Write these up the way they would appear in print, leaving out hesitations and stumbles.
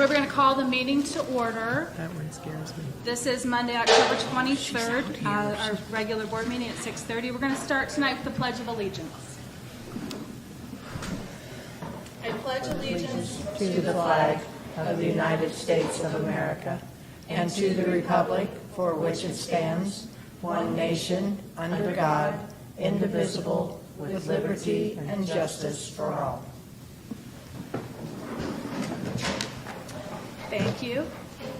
We're going to call the meeting to order. That one scares me. This is Monday, October 23rd, our regular board meeting at 6:30. We're going to start tonight with the Pledge of Allegiance. I pledge allegiance To the flag of the United States of America and to the republic for which it stands, one nation, under God, indivisible, with liberty and justice for all. Thank you.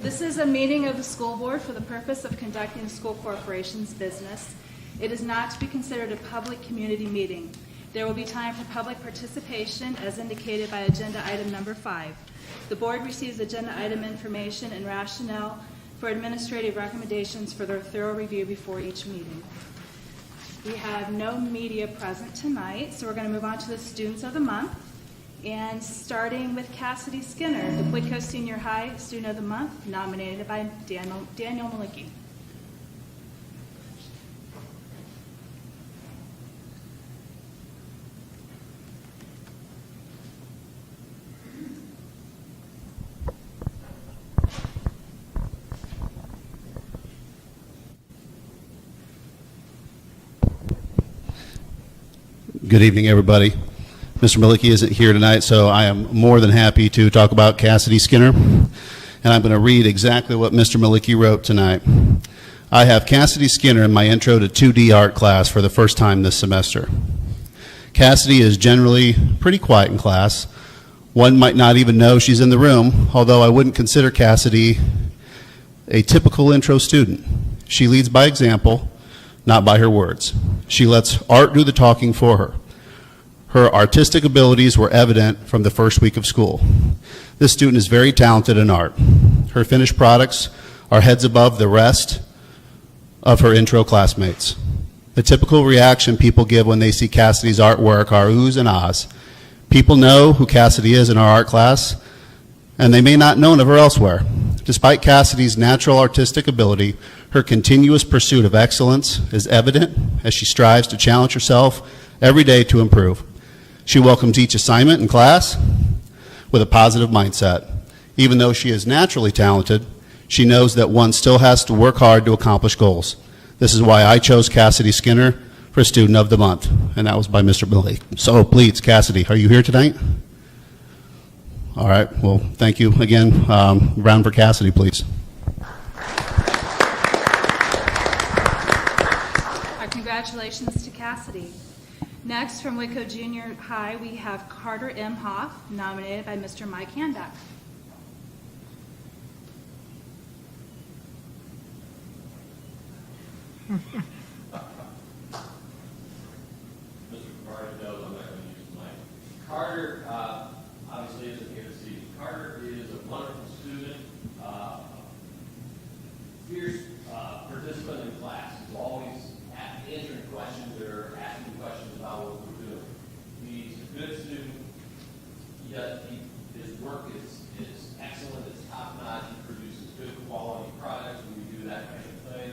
This is a meeting of the school board for the purpose of conducting the school corporation's business. It is not to be considered a public community meeting. There will be time for public participation as indicated by agenda item number 5. The board receives agenda item information and rationale for administrative recommendations for their thorough review before each meeting. We have no media present tonight, so we're going to move on to the students of the month. And starting with Cassidy Skinner, the Whitco Senior High Student of the Month, nominated by Daniel Malicki. Good evening, everybody. Mr. Malicki isn't here tonight, so I am more than happy to talk about Cassidy Skinner. And I'm going to read exactly what Mr. Malicki wrote tonight. I have Cassidy Skinner in my intro to 2D art class for the first time this semester. Cassidy is generally pretty quiet in class. One might not even know she's in the room, although I wouldn't consider Cassidy a typical intro student. She leads by example, not by her words. She lets art do the talking for her. Her artistic abilities were evident from the first week of school. This student is very talented in art. Her finished products are heads above the rest of her intro classmates. The typical reaction people give when they see Cassidy's artwork are oohs and ahs. People know who Cassidy is in our art class, and they may not know of her elsewhere. Despite Cassidy's natural artistic ability, her continuous pursuit of excellence is evident as she strives to challenge herself every day to improve. She welcomes each assignment in class with a positive mindset. Even though she is naturally talented, she knows that one still has to work hard to accomplish goals. This is why I chose Cassidy Skinner for Student of the Month, and that was by Mr. Billy. So please, Cassidy, are you here tonight? All right, well, thank you again. Round for Cassidy, please. Our congratulations to Cassidy. Next, from Whitco Junior High, we have Carter M. Hoff, nominated by Mr. Mike Handak. Mr. Carter knows I'm not going to use the mic. Carter obviously isn't here this evening. Carter is a wonderful student, fierce participant in class. He's always answering questions or asking questions about what we're doing. He's a good student. His work is excellent. It's top notch. He produces good quality products when we do that kind of thing.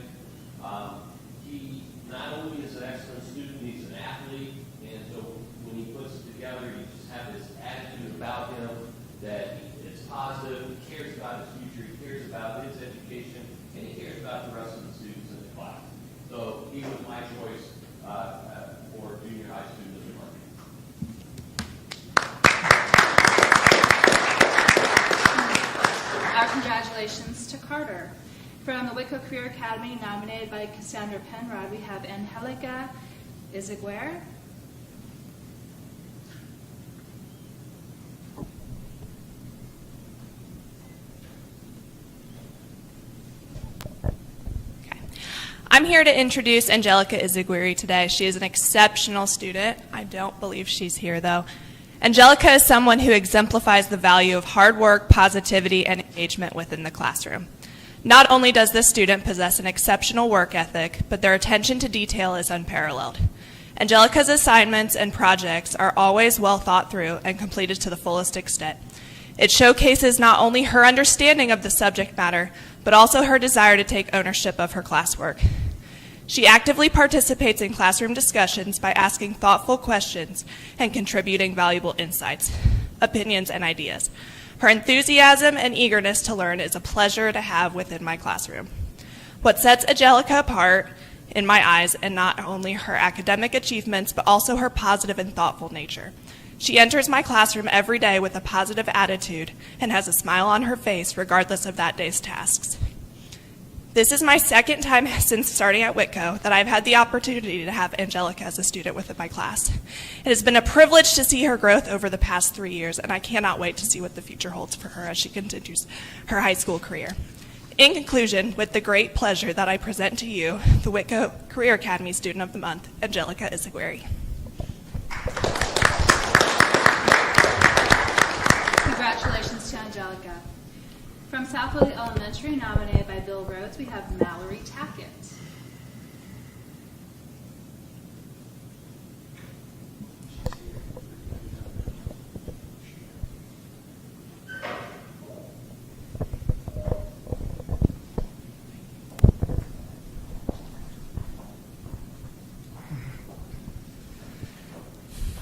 He not only is an excellent student, he's an athlete, and so when he puts it together, you just have this attitude about him that it's positive, he cares about his future, he cares about his education, and he cares about the rest of the students in the class. So he was my choice for junior high student of the month. Our congratulations to Carter. From the Whitco Career Academy, nominated by Cassandra Penrod, we have Angelica Iziguer. I'm here to introduce Angelica Izigueri today. She is an exceptional student. I don't believe she's here, though. Angelica is someone who exemplifies the value of hard work, positivity, and engagement within the classroom. Not only does this student possess an exceptional work ethic, but their attention to detail is unparalleled. Angelica's assignments and projects are always well thought through and completed to the fullest extent. It showcases not only her understanding of the subject matter, but also her desire to take ownership of her classwork. She actively participates in classroom discussions by asking thoughtful questions and contributing valuable insights, opinions, and ideas. Her enthusiasm and eagerness to learn is a pleasure to have within my classroom. What sets Angelica apart in my eyes, and not only her academic achievements, but also her positive and thoughtful nature. She enters my classroom every day with a positive attitude and has a smile on her face regardless of that day's tasks. This is my second time since starting at Whitco that I've had the opportunity to have Angelica as a student within my class. It has been a privilege to see her growth over the past 3 years, and I cannot wait to see what the future holds for her as she continues her high school career. In conclusion, with the great pleasure that I present to you, the Whitco Career Academy Student of the Month, Angelica Izagweri. Congratulations to Angelica. From Southwood Elementary, nominated by Bill Rhodes, we have Mallory Tackett.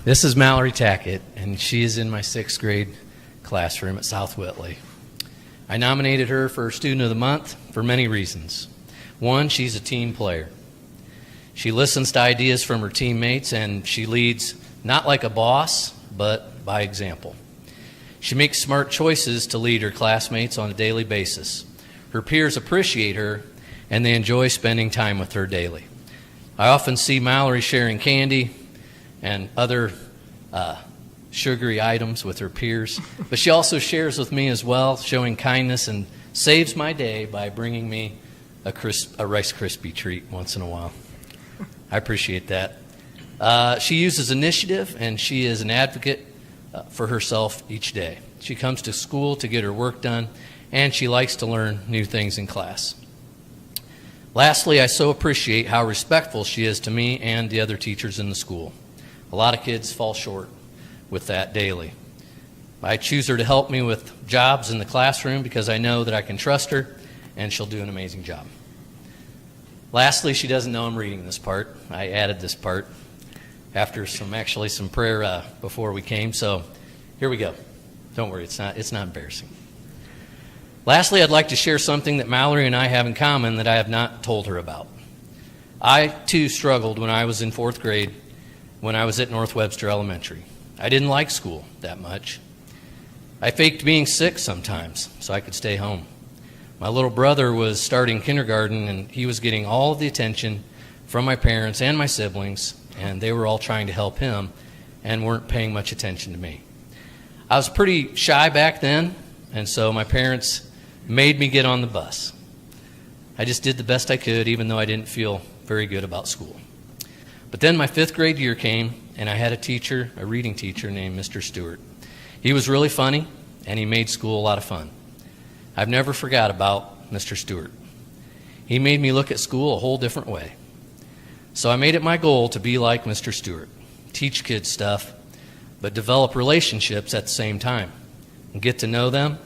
This is Mallory Tackett, and she is in my 6th grade classroom at South Whitley. I nominated her for Student of the Month for many reasons. One, she's a team player. She listens to ideas from her teammates, and she leads not like a boss, but by example. She makes smart choices to lead her classmates on a daily basis. Her peers appreciate her, and they enjoy spending time with her daily. I often see Mallory sharing candy and other sugary items with her peers, but she also shares with me as well, showing kindness, and saves my day by bringing me a Rice Krispie treat once in a while. I appreciate that. She uses initiative, and she is an advocate for herself each day. She comes to school to get her work done, and she likes to learn new things in class. Lastly, I so appreciate how respectful she is to me and the other teachers in the school. A lot of kids fall short with that daily. I choose her to help me with jobs in the classroom because I know that I can trust her and she'll do an amazing job. Lastly, she doesn't know I'm reading this part. I added this part after some prayer before we came, so here we go. Don't worry, it's not embarrassing. Lastly, I'd like to share something that Mallory and I have in common that I have not told her about. I, too, struggled when I was in 4th grade when I was at North Webster Elementary. I didn't like school that much. I faked being sick sometimes so I could stay home. My little brother was starting kindergarten, and he was getting all of the attention from my parents and my siblings, and they were all trying to help him and weren't paying much attention to me. I was pretty shy back then, and so my parents made me get on the bus. I just did the best I could, even though I didn't feel very good about school. But then my 5th grade year came, and I had a reading teacher named Mr. Stewart. He was really funny, and he made school a lot of fun. I've never forgot about Mr. Stewart. He made me look at school a whole different way. So I made it my goal to be like Mr. Stewart, teach kids stuff, but develop relationships at the same time, and get to know them,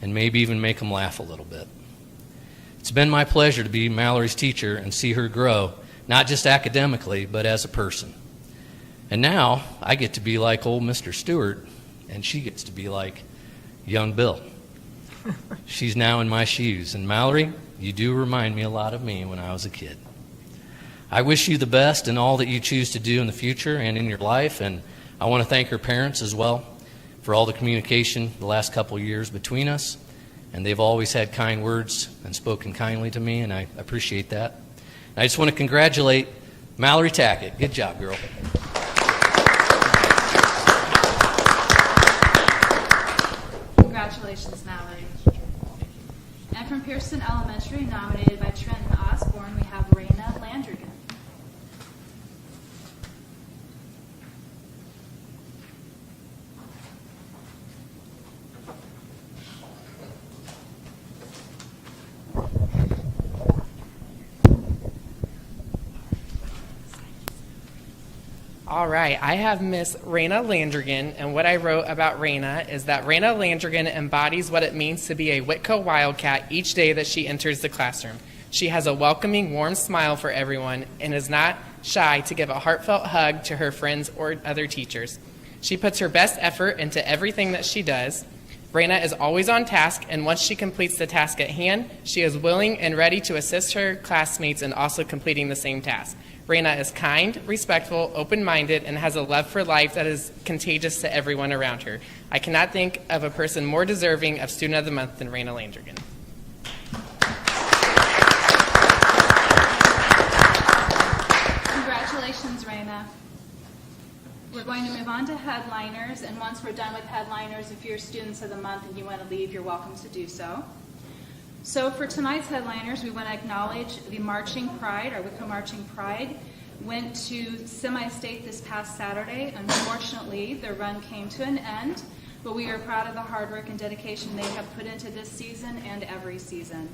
and maybe even make them laugh a little bit. It's been my pleasure to be Mallory's teacher and see her grow, not just academically, but as a person. And now I get to be like old Mr. Stewart, and she gets to be like young Bill. She's now in my shoes. And Mallory, you do remind me a lot of me when I was a kid. I wish you the best in all that you choose to do in the future and in your life. And I want to thank her parents as well for all the communication the last couple of years between us. And they've always had kind words and spoken kindly to me, and I appreciate that. And I just want to congratulate Mallory Tackett. Good job, girl. Congratulations, Mallory. And from Pearson Elementary, nominated by Trenton Osborne, we have Raina Landrigan. All right, I have Miss Raina Landrigan, and what I wrote about Raina is that Raina Landrigan embodies what it means to be a Whitco Wildcat each day that she enters the classroom. She has a welcoming, warm smile for everyone and is not shy to give a heartfelt hug to her friends or other teachers. She puts her best effort into everything that she does, Raina is always on task, and once she completes the task at hand, she is willing and ready to assist her classmates in also completing the same task. Raina is kind, respectful, open-minded, and has a love for life that is contagious to everyone around her. I cannot think of a person more deserving of Student of the Month than Raina Landrigan. Congratulations, Raina. We're going to move on to headliners, and once we're done with headliners, if you're students of the month and you want to leave, you're welcome to do so. So for tonight's headliners, we want to acknowledge the Marching Pride, our Whitco Marching Pride, went to semi-state this past Saturday. Unfortunately, their run came to an end, but we are proud of the hard work and dedication they have put into this season and every season.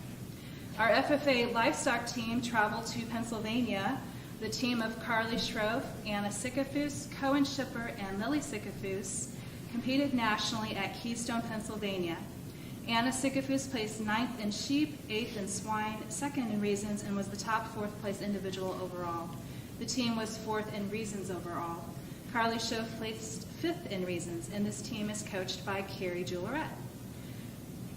Our FFA livestock team traveled to Pennsylvania. The team of Carly Schroef, Anna Sickafus, Cohen Shipper, and Lily Sickafus competed nationally at Keystone, Pennsylvania. Anna Sickafus placed 9th in sheep, 8th in swine, 2nd in raisins, and was the top 4th place individual overall. The team was 4th in raisins overall. Carly Schroef placed 5th in raisins, and this team is coached by Carrie Jeweleret.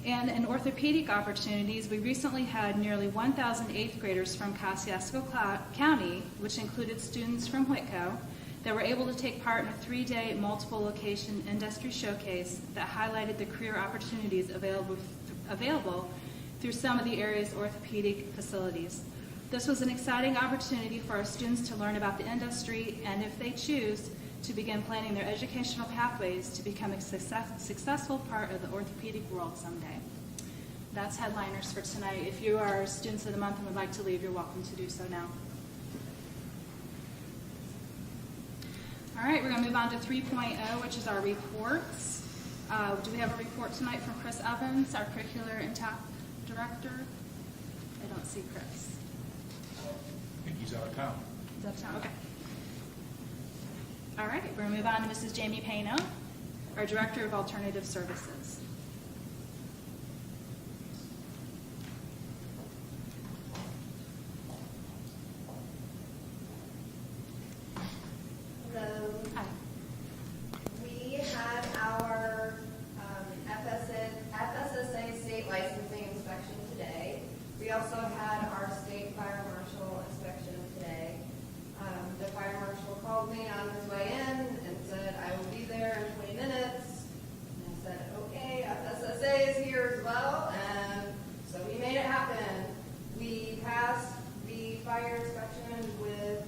And in orthopedic opportunities, we recently had nearly 1,000 8th graders from Kosciuszko County, which included students from Whitco, that were able to take part in a 3-day multiple location industry showcase that highlighted the career opportunities available through some of the area's orthopedic facilities. This was an exciting opportunity for our students to learn about the industry and, if they choose, to begin planning their educational pathways to become a successful part of the orthopedic world someday. That's headliners for tonight. If you are students of the month and would like to leave, you're welcome to do so now. All right, we're going to move on to 3.0, which is our reports. Do we have a report tonight from Chris Evans, our Curricular and TAP Director? I don't see Chris. I think he's out of town. Is that town? Okay. All right, we're going to move on to Mrs. Jamie Payno, our Director of Alternative Services. Hello. Hi. We had our FSSA state licensing inspection today. We also had our state fire marshal inspection today. The fire marshal called me on his way in and said, I will be there in 20 minutes. And I said, okay, FSSA is here as well. And so we made it happen. We passed the fire inspection with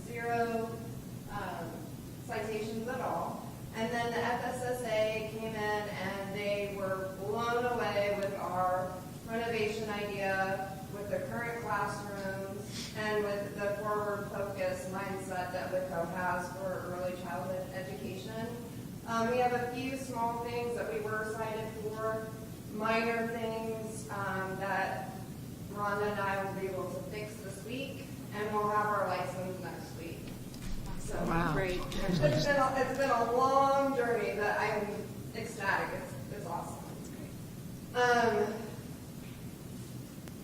0 citations at all. And then the FSSA came in and they were blown away with our renovation idea, with the current classrooms, and with the forward-focused mindset that Whitco has for early childhood education. We have a few small things that we were cited for, minor things that Rhonda and I will be able to fix this week, and we'll have our license next week. So Wow. Great. it's been a long journey that I'm ecstatic. It's awesome.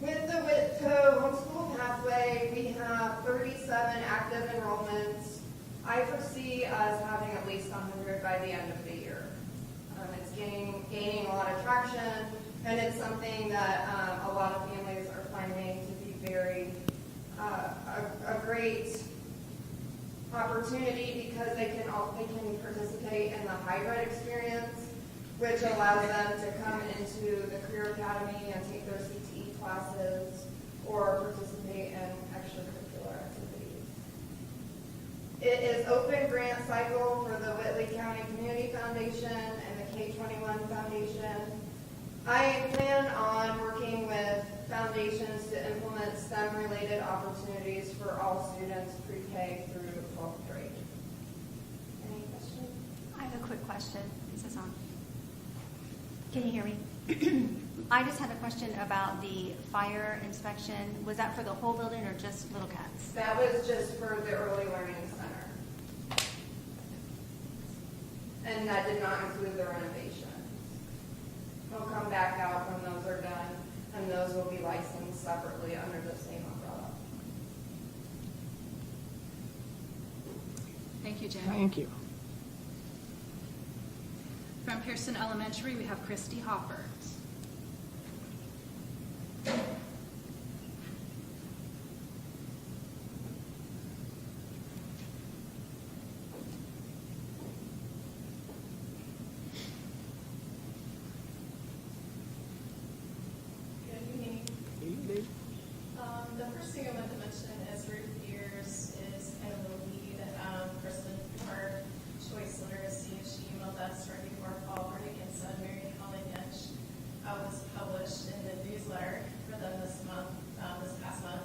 With the Whitco homeschool pathway, we have 37 active enrollments. I foresee us having at least 100 by the end of the year. It's gaining a lot of traction, and it's something that a lot of families are finding to be very a great opportunity, because they can participate in the hybrid experience, which allows them to come into the Career Academy and take their CTE classes or participate in extracurricular activities. It is open grant cycle for the Whitley County Community Foundation and the K-21 Foundation. I plan on working with foundations to implement STEM-related opportunities for all students pre-K through 12th grade. Any questions? I have a quick question. Is this on? Can you hear me? I just had a question about the fire inspection. Was that for the whole building or just Little Cats? That was just for the Early Learning Center. And that did not include the renovations. We'll come back out when those are done, and those will be licensed separately under the same umbrella. Thank you, Jen. Thank you. From from Pearson Elementary, we have Christy Hopper. Good evening. The first thing I want to mention is Ruth Years is kind of the lead person for choice literacy. She emailed us right before fall break and said Mary Holly Inch was published in the newsletter for them this past month.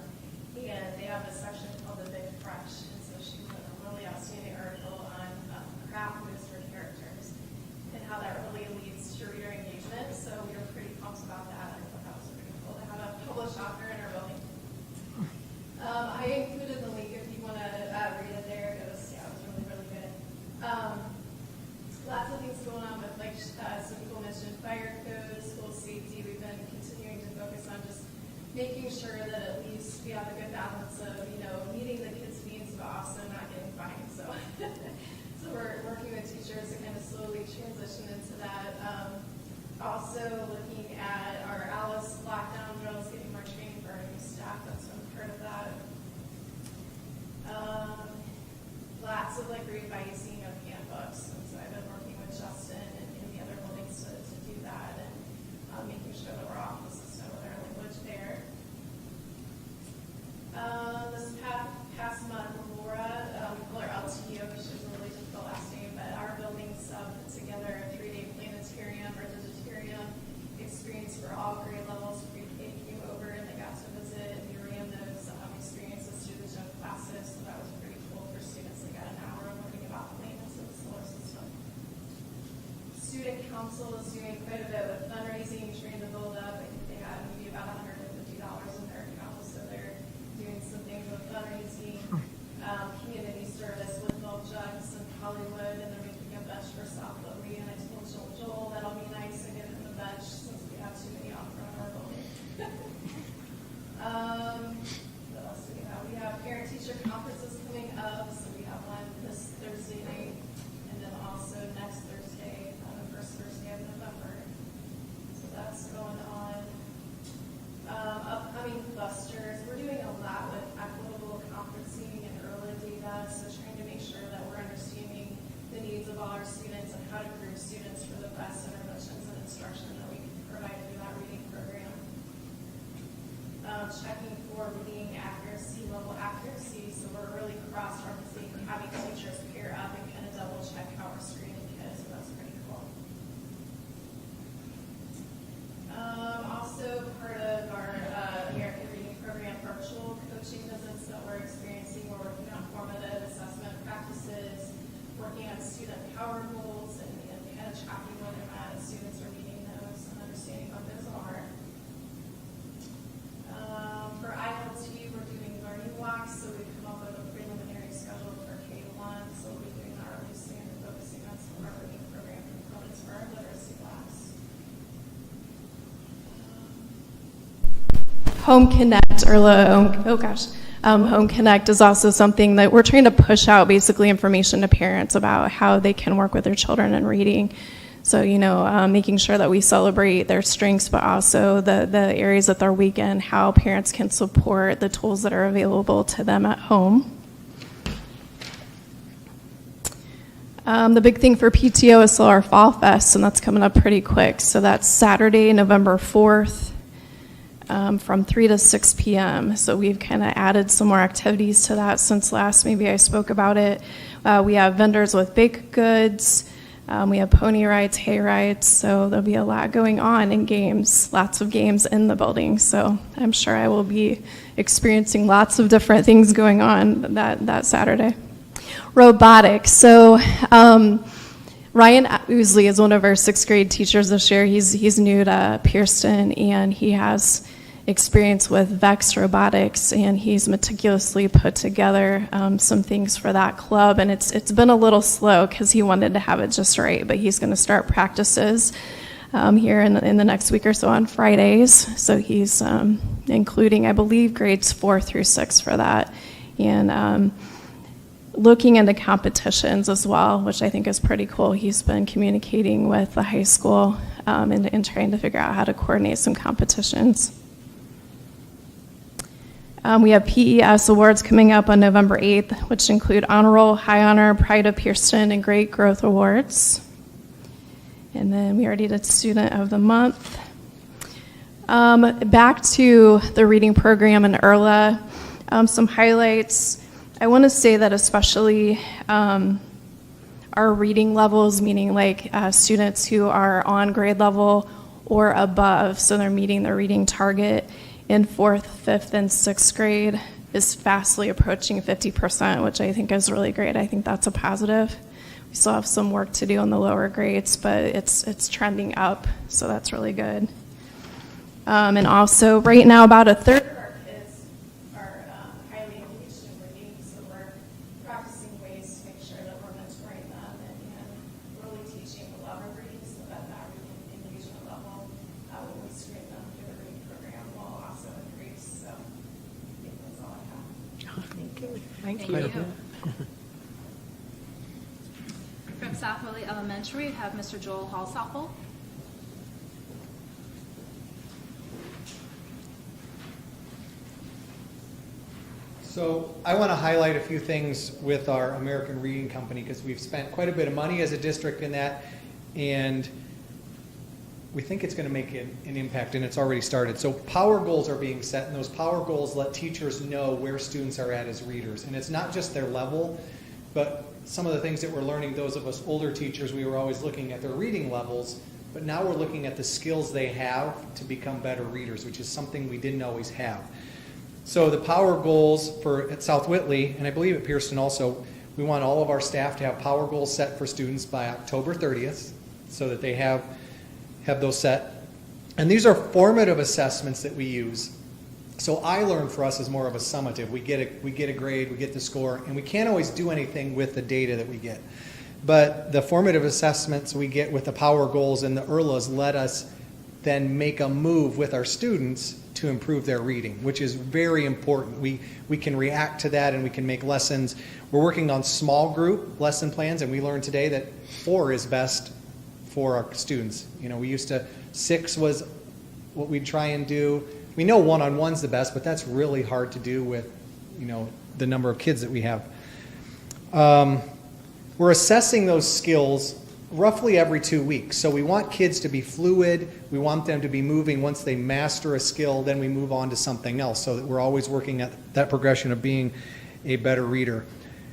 And they have a section called The Big Fresh. And so she wrote a really outstanding article on craft moves for characters and how that really leads to reader engagement. So we were pretty pumped about that. I thought that was pretty cool to have a published author in our building. I included the link if you want to read it there. It was really, really good. Lots of things going on with, like some people mentioned, fire code, school safety. We've been continuing to focus on just making sure that at least we have a good balance of, meeting the kids' needs, but also not getting fined. So, so we're working with teachers to kind of slowly transition into that. Also looking at our Alice lockdown drills, getting more training for our new staff. That's been part of that. Lots of revising of handbooks, and so I've been working with Justin and the other buildings to do that, and making sure that we're off the system with our language there. This past month, Laura, we call her LTU because she has a really difficult last name, but our buildings put together a 3-day planetarium or digitarium experience for all grade levels. They came over and they got to visit and we ran those experiences through the gym classes, so that was pretty cool for students. They got an hour learning about planets and the solar system. Student council is doing quite a bit with fundraising, trying to build up. I think they had maybe about $150 in their account, so they're doing some things with fundraising, community service with Milk Jugs and Hollywood, and they're making a bench for South Lowry. And I told Joel that'll be nice to get him a bench since we have too many out front of our building. What else do we have? We have parent-teacher conferences coming up, so we have one this Thursday night, and then also next Thursday, the first Thursday of November. So that's going on. Upcoming clusters. We're doing a lot with equitable conferencing and early data, so trying to make sure that we're understanding the needs of all our students and how to group students for the best interventions and instruction that we can provide through that reading program. Checking for reading accuracy, level accuracy, so we're really cross-referencing, having teachers pair up and kind of double check how we're screening kids, so that's pretty cool. Also part of our American Reading Program virtual coaching visits that we're experiencing. We're working on formative assessment practices, working on student power goals, and kind of tracking whether or not students are meeting those and understanding what those are. For ILT, we're doing learning walks, so we've come up with a preliminary schedule for K-1, so we'll be doing that really soon and focusing on some of our reading program components for our literacy class. Home Connect Home Connect is also something that we're trying to push out, basically information to parents about how they can work with their children in reading. So, making sure that we celebrate their strengths, but also the areas that they're weak in, how parents can support the tools that are available to them at home. The big thing for PTO is still our Fall Fest, and that's coming up pretty quick. So that's Saturday, November 4th. From 3 to 6 p.m. So we've kind of added some more activities to that since last maybe I spoke about it. We have vendors with baked goods. We have pony rides, hay rides. So there'll be a lot going on in games, lots of games in the building. So I'm sure I will be experiencing lots of different things going on that Saturday. Robotics. So Ryan Ousley is one of our 6th grade teachers this year. He's new to Pearson, and he has experience with Vex Robotics, and he's meticulously put together some things for that club. And it's been a little slow because he wanted to have it just right, but he's going to start practices here in the next week or so on Fridays. So he's including, I believe, grades 4 through 6 for that. And looking into competitions as well, which I think is pretty cool. He's been communicating with the high school and trying to figure out how to coordinate some competitions. We have PES awards coming up on November 8th, which include Honor Roll, High Honor, Pride of Pearson, and Great Growth Awards. And then we already did Student of the Month. Back to the reading program in IRLA, some highlights. I want to say that especially our reading levels, meaning like students who are on grade level or above, so they're meeting their reading target in 4th, 5th, and 6th grade, is fastly approaching 50%, which I think is really great. I think that's a positive. We still have some work to do in the lower grades, but it's trending up, so that's really good. And also, right now, about a third of our kids are highly engaged in reading, so we're practicing ways to make sure that we're mentoring them and really teaching the love of reading so that reading engagement level when we screen them through the reading program will also increase. So I think that's all I have. Thank you. From South Whitley Elementary, we have Mr. Joel Halsapple. So I want to highlight a few things with our American Reading Company because we've spent quite a bit of money as a district in that, and we think it's going to make an impact, and it's already started. So power goals are being set, and those power goals let teachers know where students are at as readers. And it's not just their level, but some of the things that we're learning, those of us older teachers, we were always looking at their reading levels, but now we're looking at the skills they have to become better readers, which is something we didn't always have. So the power goals at South Whitley, and I believe at Pearson also, we want all of our staff to have power goals set for students by October 30th so that they have those set. And these are formative assessments that we use. So iLearn for us is more of a summative. We get a grade, we get the score, and we can't always do anything with the data that we get. But the formative assessments we get with the power goals and the IRLAs let us then make a move with our students to improve their reading, which is very important. We can react to that and we can make lessons. We're working on small group lesson plans, and we learned today that 4 is best for our students. You know, we used to, 6 was what we'd try and do. We know one-on-one's the best, but that's really hard to do with, you know, the number of kids that we have. We're assessing those skills roughly every 2 weeks. So we want kids to be fluid. We want them to be moving. Once they master a skill, then we move on to something else so that we're always working at that progression of being a better reader.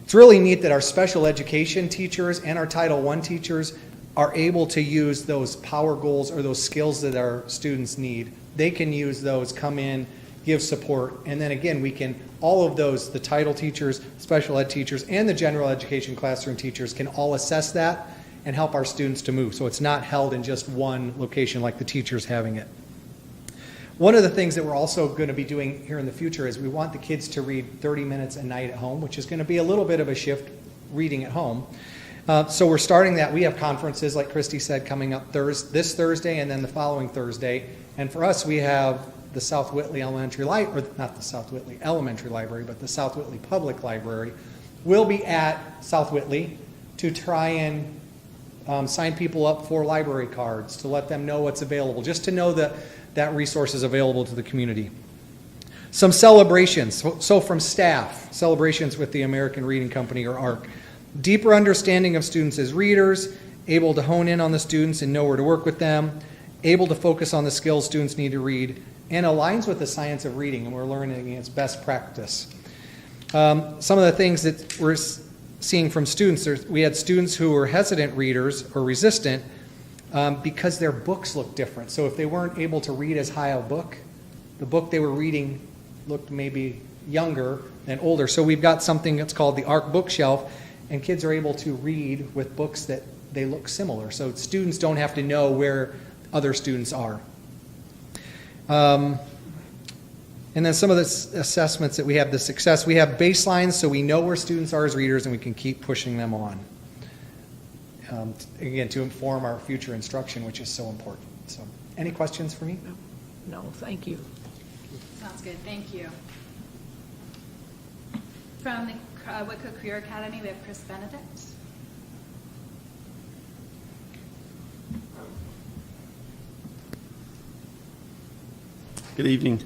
It's really neat that our special education teachers and our Title I teachers are able to use those power goals or those skills that our students need. They can use those, come in, give support, and then again, we can, all of those, the title teachers, special ed teachers, and the general education classroom teachers can all assess that and help our students to move. So it's not held in just one location like the teachers having it. One of the things that we're also going to be doing here in the future is we want the kids to read 30 minutes a night at home, which is going to be a little bit of a shift reading at home. So we're starting that. We have conferences, like Christy said, coming up this Thursday and then the following Thursday. And for us, we have the South Whitley Elementary Library, or not the South Whitley Elementary Library, but the South Whitley Public Library. We'll be at South Whitley to try and sign people up for library cards, to let them know what's available, just to know that that resource is available to the community. Some celebrations. So from staff, celebrations with the American Reading Company or ARC. Deeper understanding of students as readers, able to hone in on the students and know where to work with them, able to focus on the skills students need to read, and aligns with the science of reading, and we're learning its best practice. Some of the things that we're seeing from students, we had students who were hesitant readers or resistant because their books looked different. So if they weren't able to read as high a book, the book they were reading looked maybe younger than older. So we've got something that's called the ARC bookshelf, and kids are able to read with books that they look similar. So students don't have to know where other students are. And then some of the assessments that we have, the success, we have baselines so we know where students are as readers and we can keep pushing them on. Again, to inform our future instruction, which is so important. So, any questions for me? No, thank you. Sounds good. Thank you. From the Whitco Career Academy, we have Chris Benedict. Good evening.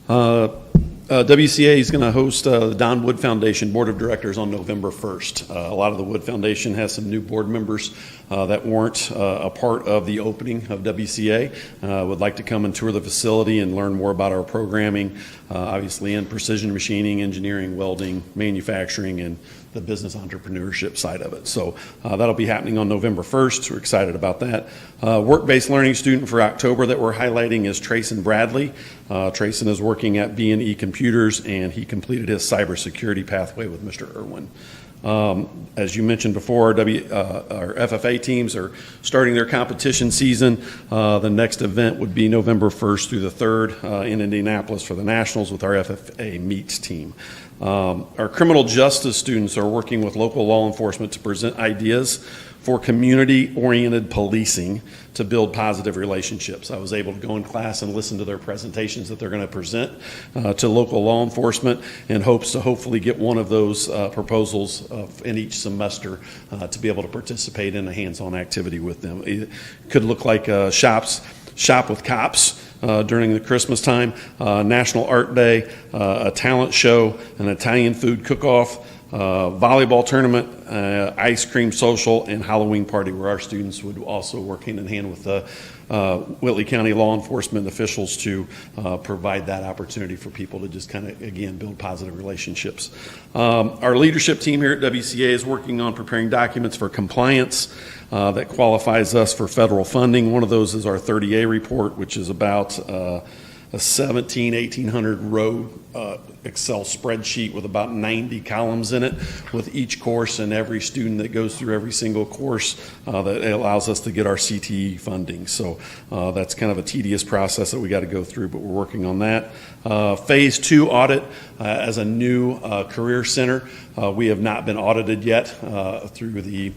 WCA is going to host the Don Wood Foundation Board of Directors on November 1st. A lot of the Wood Foundation has some new board members that weren't a part of the opening of WCA. Would like to come and tour the facility and learn more about our programming, obviously in precision machining, engineering, welding, manufacturing, and the business entrepreneurship side of it. So that'll be happening on November 1st. We're excited about that. Work-based learning student for October that we're highlighting is Trayson Bradley. Trayson is working at B&E Computers, and he completed his cybersecurity pathway with Mr. Irwin. As you mentioned before, our FFA teams are starting their competition season. The next event would be November 1st through the 3rd in Indianapolis for the Nationals with our FFA Meets team. Our criminal justice students are working with local law enforcement to present ideas for community-oriented policing to build positive relationships. I was able to go in class and listen to their presentations that they're going to present to local law enforcement, and hopes to hopefully get one of those proposals in each semester to be able to participate in a hands-on activity with them. It could look like Shop with Cops during the Christmas time, National Art Day, a talent show, an Italian food cook-off, volleyball tournament, ice cream social, and Halloween party, where our students would also work hand in hand with the Whitley County law enforcement officials to provide that opportunity for people to just kind of, again, build positive relationships. Our leadership team here at WCA is working on preparing documents for compliance that qualifies us for federal funding. One of those is our 30A report, which is about a 1,800 row Excel spreadsheet with about 90 columns in it with each course and every student that goes through every single course that allows us to get our CTE funding. So that's kind of a tedious process that we got to go through, but we're working on that. Phase 2 audit as a new career center. We have not been audited yet through the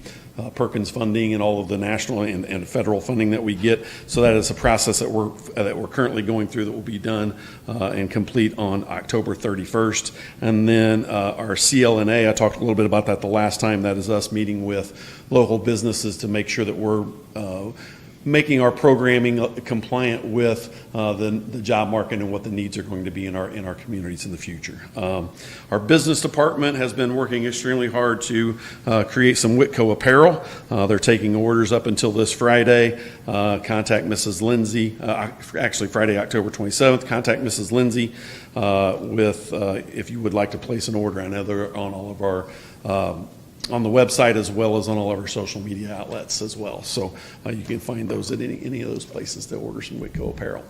Perkins funding and all of the national and federal funding that we get. So that is a process that we're currently going through that will be done and complete on October 31st. And then our CLNA, I talked a little bit about that the last time. That is us meeting with local businesses to make sure that we're making our programming compliant with the job market and what the needs are going to be in our communities in the future. Our business department has been working extremely hard to create some Whitco apparel. They're taking orders up until this Friday. Contact Mrs. Lindsay, actually Friday, October 27th, contact Mrs. Lindsay with if you would like to place an order. I know they're on all of our on the website as well as on all of our social media outlets as well. So you can find those at any of those places to order some Whitco apparel.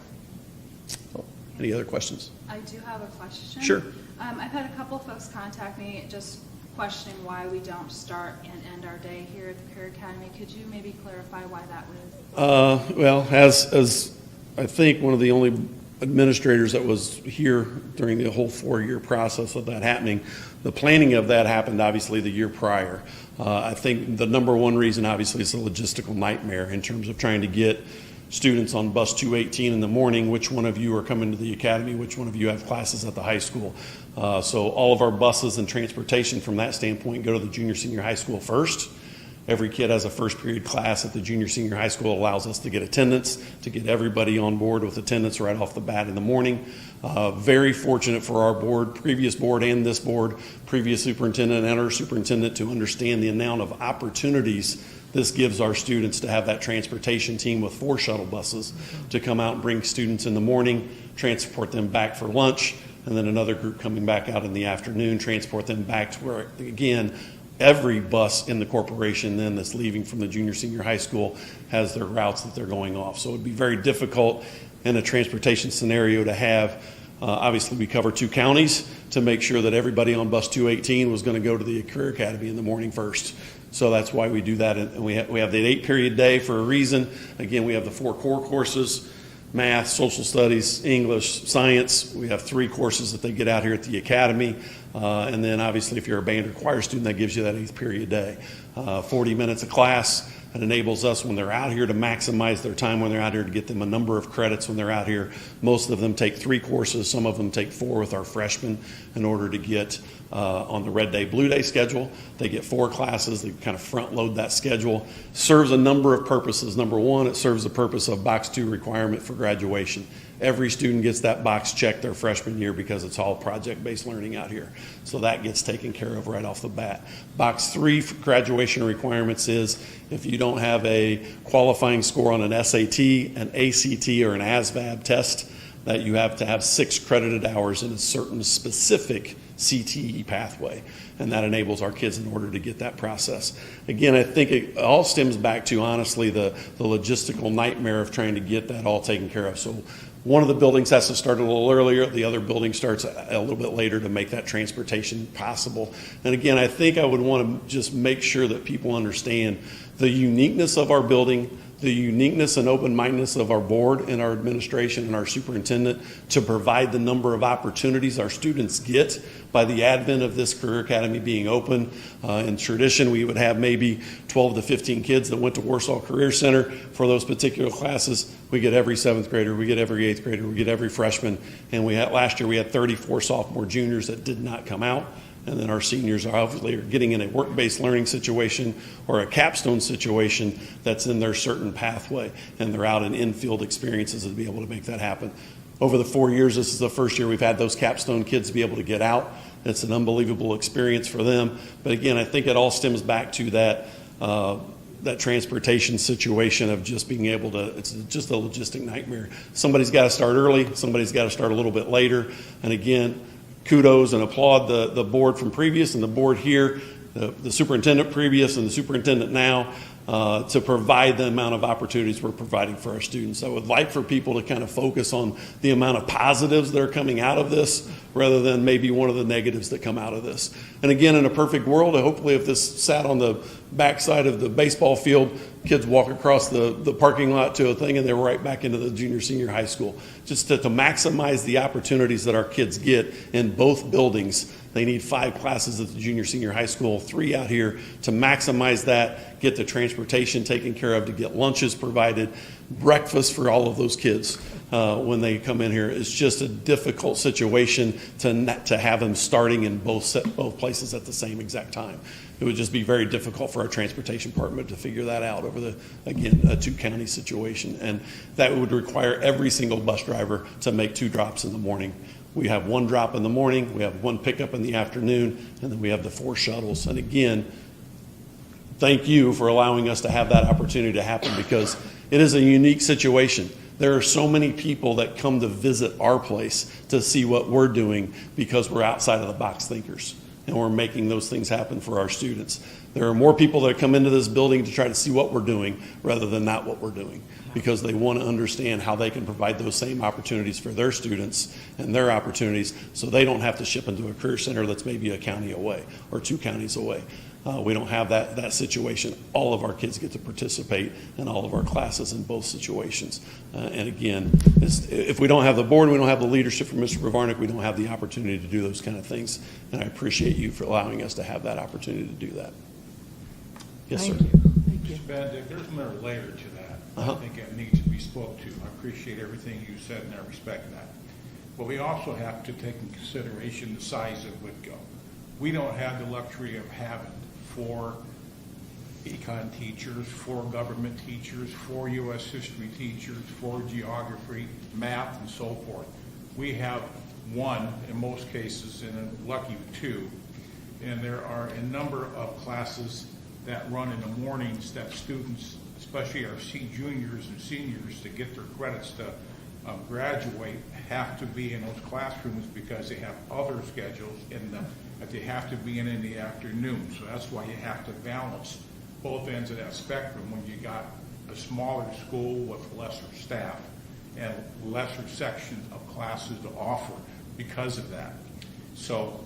Any other questions? I do have a question. Sure. I've had a couple folks contact me just questioning why we don't start and end our day here at the Career Academy. Could you maybe clarify why that was? Well, as I think one of the only administrators that was here during the whole 4-year process of that happening, the planning of that happened obviously the year prior. I think the number one reason obviously is a logistical nightmare in terms of trying to get students on bus 218 in the morning, which one of you are coming to the academy, which one of you have classes at the high school. So all of our buses and transportation from that standpoint go to the junior senior high school first. Every kid has a first period class at the junior senior high school. It allows us to get attendance, to get everybody on board with attendance right off the bat in the morning. Very fortunate for our board, previous board and this board, previous superintendent and our superintendent, to understand the amount of opportunities this gives our students to have that transportation team with 4 shuttle buses to come out and bring students in the morning, transport them back for lunch, and then another group coming back out in the afternoon, transport them back to where, again, every bus in the corporation then that's leaving from the junior senior high school has their routes that they're going off. So it would be very difficult in a transportation scenario to have, obviously we cover 2 counties, to make sure that everybody on bus 218 was going to go to the Career Academy in the morning first. So that's why we do that. And we have the 8-period day for a reason. Again, we have the 4 core courses: math, social studies, English, science. We have 3 courses that they get out here at the academy. And then obviously if you're a band or choir student, that gives you that 8th period day. 40 minutes of class, It enables us when they're out here to maximize their time when they're out here, to get them a number of credits when they're out here. Most of them take 3 courses. Some of them take 4 with our freshmen in order to get on the Red Day, Blue Day schedule. They get 4 classes. They kind of front load that schedule. Serves a number of purposes. Number one, it serves the purpose of Box 2 requirement for graduation. Every student gets that box checked their freshman year because it's all project-based learning out here. So that gets taken care of right off the bat. Box 3 for graduation requirements is if you don't have a qualifying score on an SAT, an ACT, or an ASVAB test, that you have to have 6 credited hours in a certain specific CTE pathway. And that enables our kids in order to get that process. Again, I think it all stems back to, honestly, the logistical nightmare of trying to get that all taken care of. So one of the buildings has to start a little earlier. The other building starts a little bit later to make that transportation possible. And again, I think I would want to just make sure that people understand the uniqueness of our building, the uniqueness and open-mindedness of our board and our administration and our superintendent to provide the number of opportunities our students get by the advent of this Career Academy being open. In tradition, we would have maybe 12 to 15 kids that went to Warsaw Career Center for those particular classes. We get every 7th grader, we get every 8th grader, we get every freshman. And last year we had 34 sophomore juniors that did not come out. And then our seniors are obviously getting in a work-based learning situation or a capstone situation that's in their certain pathway, and they're out in in-field experiences to be able to make that happen. Over the 4 years, this is the first year we've had those capstone kids be able to get out. It's an unbelievable experience for them. But again, I think it all stems back to that transportation situation of just being able to, it's just a logistic nightmare. Somebody's got to start early, somebody's got to start a little bit later. And again, kudos and applaud the board from previous and the board here, the superintendent previous and the superintendent now, to provide the amount of opportunities we're providing for our students. I would like for people to kind of focus on the amount of positives that are coming out of this rather than maybe one of the negatives that come out of this. And again, in a perfect world, hopefully if this sat on the backside of the baseball field, kids walk across the parking lot to a thing and they're right back into the junior, senior high school. Just to maximize the opportunities that our kids get in both buildings. They need 5 classes at the junior, senior high school, 3 out here to maximize that, get the transportation taken care of, to get lunches provided, breakfast for all of those kids when they come in here. It's just a difficult situation to have them starting in both places at the same exact time. It would just be very difficult for our transportation department to figure that out over a 2-county situation. And that would require every single bus driver to make 2 drops in the morning. We have 1 drop in the morning, we have 1 pickup in the afternoon, and then we have the 4 shuttles. And again, thank you for allowing us to have that opportunity to happen, because it is a unique situation. There are so many people that come to visit our place to see what we're doing because we're outside of the box thinkers and we're making those things happen for our students. There are more people that come into this building to try to see what we're doing rather than not what we're doing, because they want to understand how they can provide those same opportunities for their students and their opportunities so they don't have to ship into a career center that's maybe a county away or 2 counties away. We don't have that situation. All of our kids get to participate in all of our classes in both situations. And again, if we don't have the board, we don't have the leadership from Mr. Bravarnik, we don't have the opportunity to do those kind of things. And I appreciate you for allowing us to have that opportunity to do that. Yes, sir. Mr. Benedict, there's another layer to that. I think it needs to be spoke to. I appreciate everything you said and I respect that. But we also have to take in consideration the size of Whitko. We don't have the luxury of having 4 econ teachers, 4 government teachers, 4 U.S. history teachers, 4 geography, math, and so forth. We have 1 in most cases, and a lucky 2. And there are a number of classes that run in the mornings that students, especially our juniors and seniors, to get their credits to graduate, have to be in those classrooms because they have other schedules that they have to be in the afternoon. So that's why you have to balance both ends of that spectrum when you got a smaller school with lesser staff and lesser sections of classes to offer because of that. So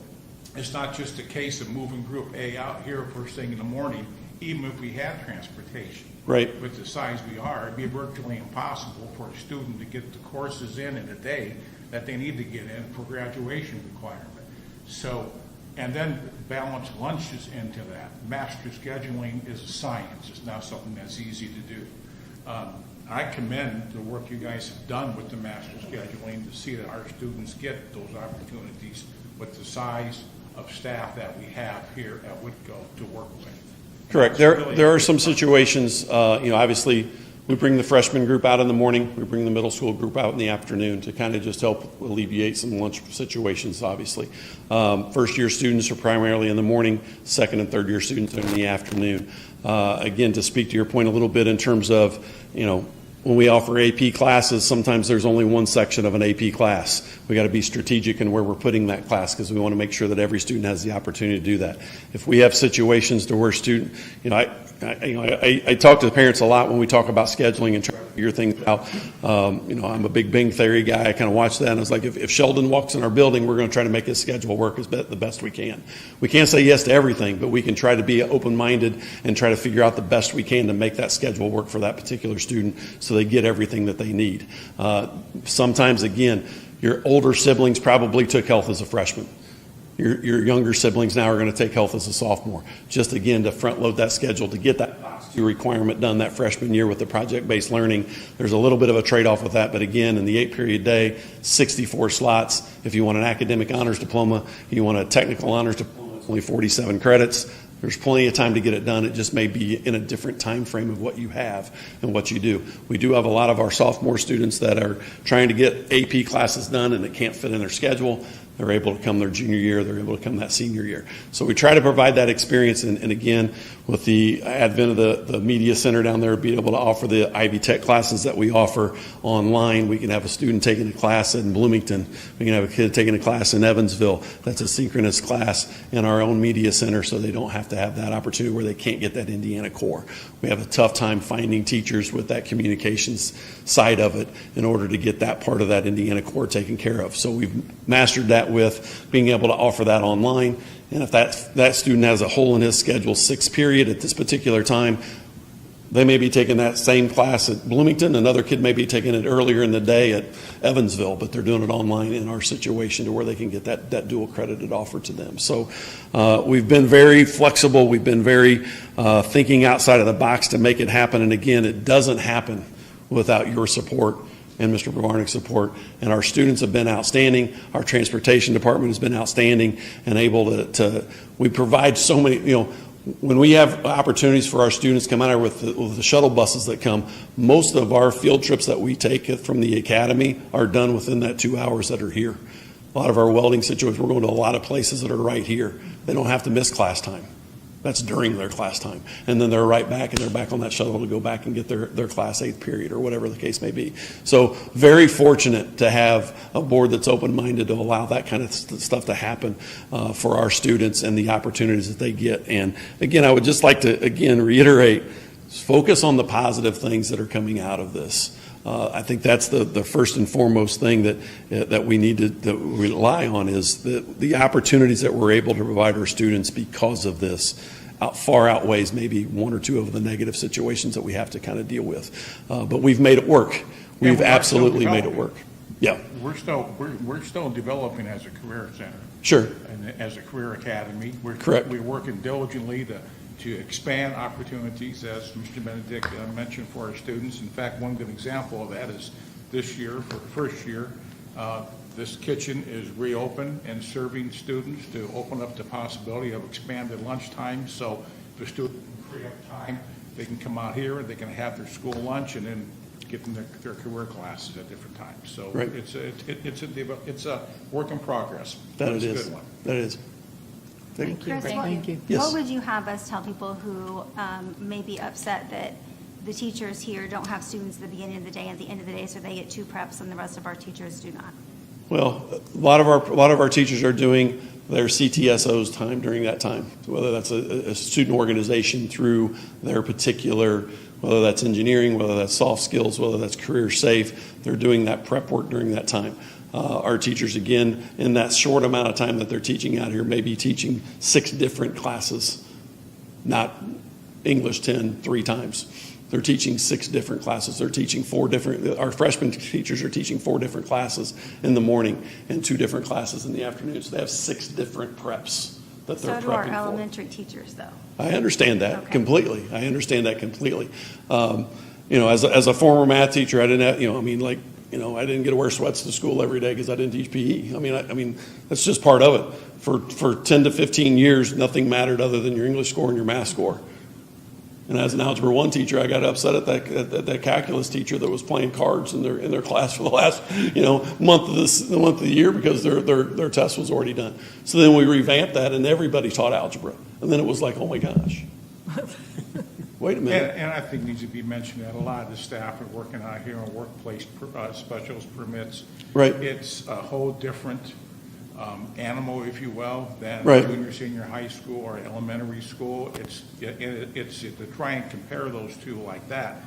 it's not just a case of moving Group A out here first thing in the morning, even if we had transportation. Right. With the size we are, it'd be virtually impossible for a student to get the courses in a day that they need to get in for graduation requirement. So, and then balance lunches into that. Master scheduling is a science. It's not something that's easy to do. I commend the work you guys have done with the master scheduling to see that our students get those opportunities with the size of staff that we have here at Whitco to work with. Correct. There are some situations, obviously, we bring the freshman group out in the morning, we bring the middle school group out in the afternoon to kind of just help alleviate some lunch situations, obviously. First-year students are primarily in the morning, second and third-year students are in the afternoon. Again, to speak to your point a little bit in terms of, when we offer AP classes, sometimes there's only one section of an AP class. We got to be strategic in where we're putting that class because we want to make sure that every student has the opportunity to do that. If we have situations to where student, I talk to the parents a lot when we talk about scheduling and trying to figure things out. I'm a big Bing Theory guy. I kind of watch that and I was like, if Sheldon walks in our building, we're going to try to make his schedule work the best we can. We can't say yes to everything, but we can try to be open-minded and try to figure out the best we can to make that schedule work for that particular student so they get everything that they need. Sometimes, again, your older siblings probably took health as a freshman. Your younger siblings now are going to take health as a sophomore. Just again, to front load that schedule to get that Box 2 requirement done that freshman year with the project-based learning. There's a little bit of a trade-off with that, but again, in the 8-period day, 64 slots. If you want an academic honors diploma, you want a technical honors diploma, it's only 47 credits. There's plenty of time to get it done. It just may be in a different time frame of what you have and what you do. We do have a lot of our sophomore students that are trying to get AP classes done and it can't fit in their schedule. They're able to come their junior year, they're able to come that senior year. So we try to provide that experience, and again, with the advent of the media center down there, being able to offer the Ivy Tech classes that we offer online. We can have a student taking a class in Bloomington. We can have a kid taking a class in Evansville. That's a synchronous class in our own media center, so they don't have to have that opportunity where they can't get that Indiana core. We have a tough time finding teachers with that communications side of it in order to get that part of that Indiana core taken care of. So we've mastered that with being able to offer that online. And if that student has a hole in his schedule, 6th period at this particular time, they may be taking that same class at Bloomington. Another kid may be taking it earlier in the day at Evansville, but they're doing it online in our situation to where they can get that dual credited offer to them. So we've been very flexible. We've been very thinking outside of the box to make it happen. And again, it doesn't happen without your support and Mr. Brvarnik's support. And our students have been outstanding. Our transportation department has been outstanding and able to we provide so many, when we have opportunities for our students to come out here with the shuttle buses that come, most of our field trips that we take from the academy are done within that 2 hours that are here. A lot of our welding situations, we're going to a lot of places that are right here. They don't have to miss class time. That's during their class time. And then they're right back, and they're back on that shuttle to go back and get their class 8th period or whatever the case may be. So very fortunate to have a board that's open-minded to allow that kind of stuff to happen for our students and the opportunities that they get. And again, I would just like to, again, reiterate, focus on the positive things that are coming out of this. I think that's the first and foremost thing that we need to rely on is the opportunities that we're able to provide our students because of this far outweighs maybe one or two of the negative situations that we have to kind of deal with. But we've made it work. We've absolutely made it work. Yeah. We're still developing as a career center. Sure. And as a career academy. Correct. We're working diligently to expand opportunities, as Mr. Benedict mentioned, for our students. In fact, one good example of that is this year, for the first year, this kitchen is reopened and serving students to open up the possibility of expanded lunchtime. So if the student can free up time, they can come out here and they can have their school lunch and then get them their career classes at different times. So right. It's a work in progress. That it is. A good one. That is. Thank you. Thank you. Yes. What would you have us tell people who may be upset that the teachers here don't have students at the beginning of the day and at the end of the day, so they get 2 preps and the rest of our teachers do not? Well, a lot of our teachers are doing their CTSO's time during that time, whether that's a student organization through their particular, whether that's engineering, whether that's soft skills, whether that's career safe, they're doing that prep work during that time. Our teachers, again, in that short amount of time that they're teaching out here, may be teaching 6 different classes, not English 10 3 times. They're teaching 6 different classes. They're teaching 4 different, our freshman teachers are teaching 4 different classes in the morning and 2 different classes in the afternoon. So they have 6 different preps that they're So do our prepping for. elementary teachers, though. I understand that Okay. completely. I understand that completely. As a former math teacher, I didn't have, I didn't get to wear sweats to school every day because I didn't teach PE. I mean, that's just part of it. For 10 to 15 years, nothing mattered other than your English score and your math score. And as an Algebra 1 teacher, I got upset at that calculus teacher that was playing cards in their class for the last, month of the year because their test was already done. So then we revamped that and everybody taught algebra. And then it was like, oh my gosh. Wait a minute. And I think needs to be mentioned that a lot of the staff are working out here on workplace specials permits. Right. It's a whole different animal, if you will, than Right. junior, senior high school or elementary school. It's to try and compare those two like that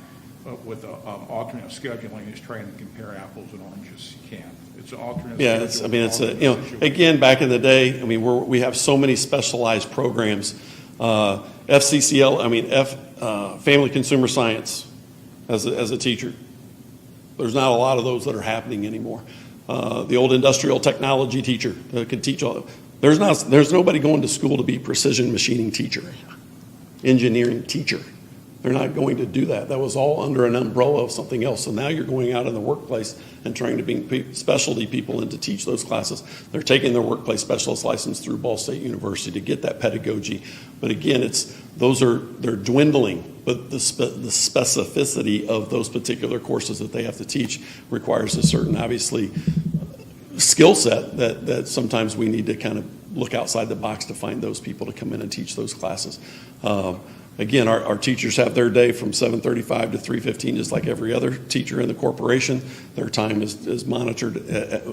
with alternate scheduling is trying to compare apples and oranges. You can't. It's an alternate. Yeah, schedule, again, back in the day, we have so many specialized programs. FCCL, Family Consumer Science as a teacher. There's not a lot of those that are happening anymore. The old industrial technology teacher that could teach all. There's nobody going to school to be precision machining teacher, engineering teacher. They're not going to do that. That was all under an umbrella of something else. So now you're going out in the workplace and trying to bring specialty people in to teach those classes. They're taking their workplace specialist license through Ball State University to get that pedagogy. But again, they're dwindling. But the specificity of those particular courses that they have to teach requires a certain, obviously, skill set that sometimes we need to kind of look outside the box to find those people to come in and teach those classes. Again, our teachers have their day from 7:35 to 3:15, just like every other teacher in the corporation. Their time is monitored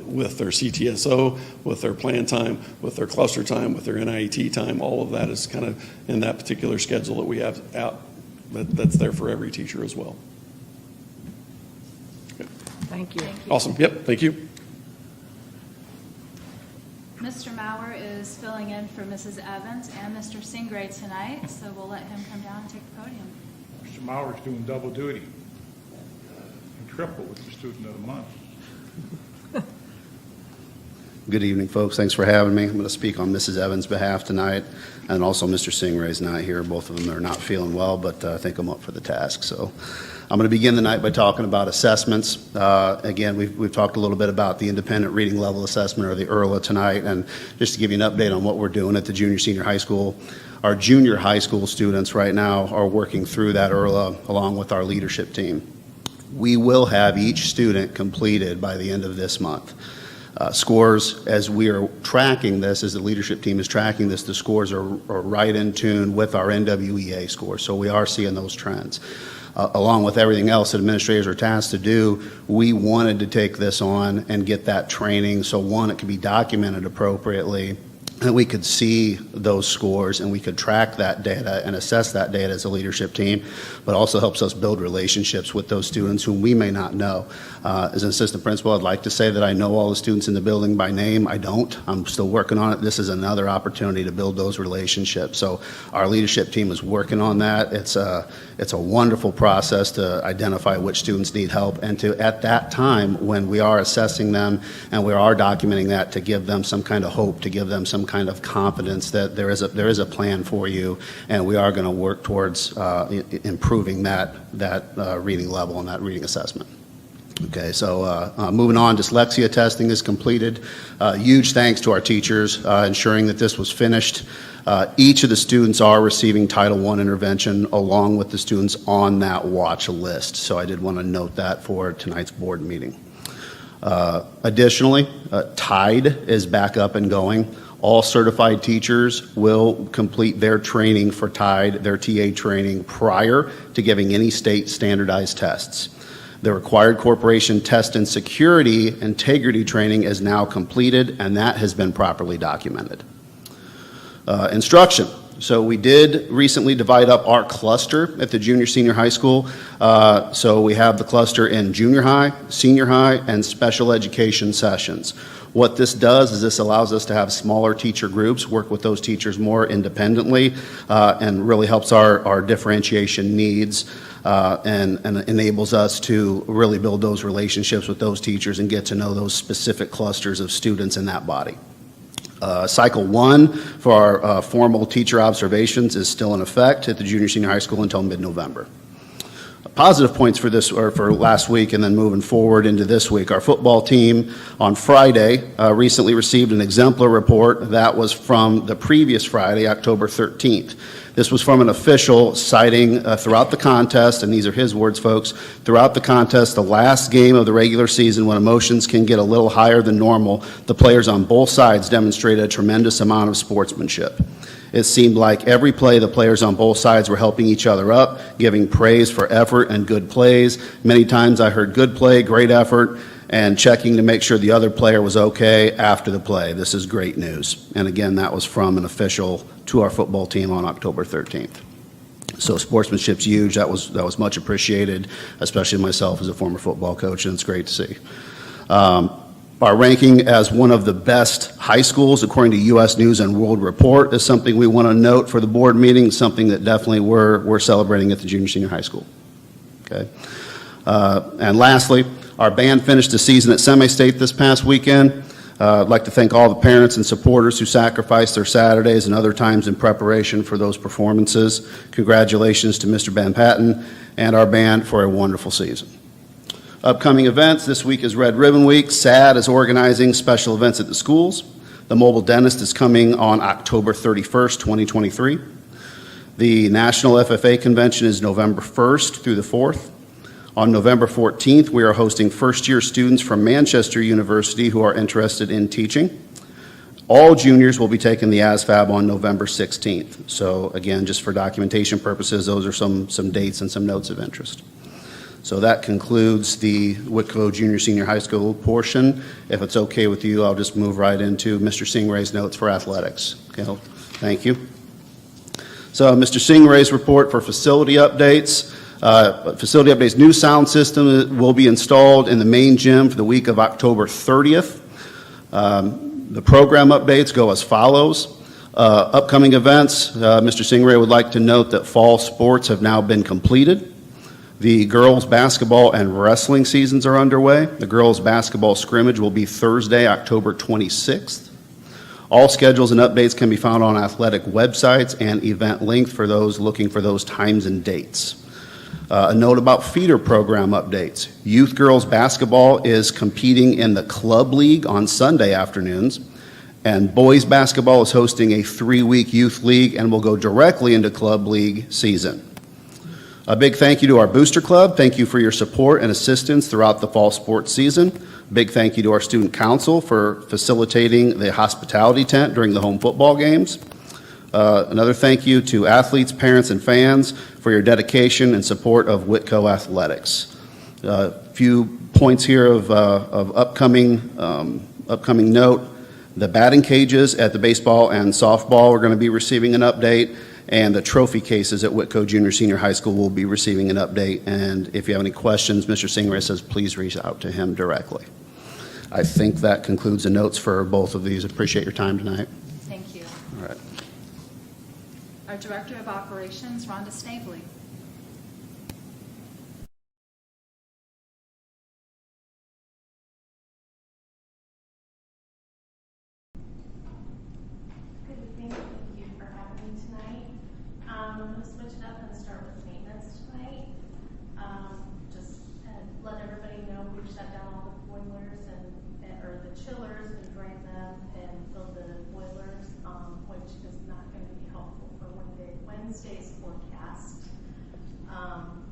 with their CTSO, with their plan time, with their cluster time, with their NIET time. All of that is kind of in that particular schedule that we have out. That's there for every teacher as well. Thank you. Awesome. Yep. Thank you. Mr. Maurer is filling in for Mrs. Evans and Mr. Singray tonight, so we'll let him come down and take the podium. Mr. Mauer's doing double duty and triple with the student of the month. Good evening, folks. Thanks for having me. I'm going to speak on Mrs. Evans' behalf tonight, and also Mr. Singray's not here. Both of them are not feeling well, but I think I'm up for the task. So I'm going to begin the night by talking about assessments. Again, we've talked a little bit about the Independent Reading Level Assessment, or the IRLA, tonight, and just to give you an update on what we're doing at the junior senior high school. Our junior high school students right now are working through that IRLA along with our leadership team. We will have each student completed by the end of this month. Scores, as we are tracking this, as the leadership team is tracking this, the scores are right in tune with our NWEA scores, so we are seeing those trends. Along with everything else that administrators are tasked to do, we wanted to take this on and get that training so, one, it could be documented appropriately, and we could see those scores and we could track that data and assess that data as a leadership team, but also helps us build relationships with those students whom we may not know. As an assistant principal, I'd like to say that I know all the students in the building by name. I don't. I'm still working on it. This is another opportunity to build those relationships. So our leadership team is working on that. It's a wonderful process to identify which students need help, and to, at that time when we are assessing them and we are documenting that, to give them some kind of hope, to give them some kind of confidence that there is a plan for you, and we are going to work towards improving that reading level and that reading assessment. Okay, so moving on, dyslexia testing is completed. Huge thanks to our teachers ensuring that this was finished. Each of the students are receiving Title I intervention along with the students on that watch list. So I did want to note that for tonight's board meeting. Additionally, TIDE is back up and going. All certified teachers will complete their training for TIDE, their TA training, prior to giving any state standardized tests. The required corporation test and security integrity training is now completed, and that has been properly documented. Instruction. So we did recently divide up our cluster at the junior senior high school. So we have the cluster in junior high, senior high, and special education sessions. What this does is this allows us to have smaller teacher groups, work with those teachers more independently, and really helps our differentiation needs, and enables us to really build those relationships with those teachers and get to know those specific clusters of students in that body. Cycle 1 for our formal teacher observations is still in effect at the junior senior high school until mid-November. Positive points for this or for last week and then moving forward into this week. Our football team on Friday recently received an exemplar report that was from the previous Friday, October 13th. This was from an official citing throughout the contest, and these are his words, folks, throughout the contest, the last game of the regular season when emotions can get a little higher than normal, the players on both sides demonstrated a tremendous amount of sportsmanship. It seemed like every play, the players on both sides were helping each other up, giving praise for effort and good plays. Many times I heard good play, great effort, and checking to make sure the other player was okay after the play. This is great news. And again, that was from an official to our football team on October 13th. So sportsmanship's huge. That was much appreciated, especially myself as a former football coach, and it's great to see. Our ranking as one of the best high schools, according to U.S. News and World Report, is something we want to note for the board meeting, something that definitely we're celebrating at the junior senior high school. Okay. And lastly, our band finished the season at Semi-State this past weekend. I'd like to thank all the parents and supporters who sacrificed their Saturdays and other times in preparation for those performances. Congratulations to Mr. Ben Patton and our band for a wonderful season. Upcoming events, this week is Red Ribbon Week. SAD is organizing special events at the schools. The Mobile Dentist is coming on October 31st, 2023. The National FFA Convention is November 1st through the 4th. On November 14th, we are hosting first-year students from Manchester University who are interested in teaching. All juniors will be taking the ASVAB on November 16th. So again, just for documentation purposes, those are some dates and some notes of interest. So that concludes the Whitko Junior Senior High School portion. If it's okay with you, I'll just move right into Mr. Singray's notes for athletics. Okay, thank you. So Mr. Singray's report for facility updates. Facility updates, new sound system will be installed in the main gym for the week of October 30th. The program updates go as follows. Upcoming events, Mr. Singray would like to note that fall sports have now been completed. The girls' basketball and wrestling seasons are underway. The girls' basketball scrimmage will be Thursday, October 26th. All schedules and updates can be found on athletic websites and event links for those looking for those times and dates. A note about feeder program updates. Youth girls basketball is competing in the club league on Sunday afternoons, and boys basketball is hosting a 3-week youth league and will go directly into club league season. A big thank you to our Booster Club. Thank you for your support and assistance throughout the fall sports season. Big thank you to our Student Council for facilitating the hospitality tent during the home football games. Another thank you to athletes, parents, and fans for your dedication and support of Whitko Athletics. A few points here of upcoming note. The batting cages at the baseball and softball are going to be receiving an update, and the trophy cases at Whitko Junior Senior High School will be receiving an update. And if you have any questions, Mr. Singray says please reach out to him directly. I think that concludes the notes for both of these. Appreciate your time tonight. Thank you. All right. Our Director of Operations, Rhonda Snavely. Good evening. Thank you for having me tonight. I'm going to switch it up and start with maintenance tonight. Just let everybody know we've shut down all the boilers or the chillers and drained them and filled the boilers, which is not going to be helpful for Wednesday's forecast.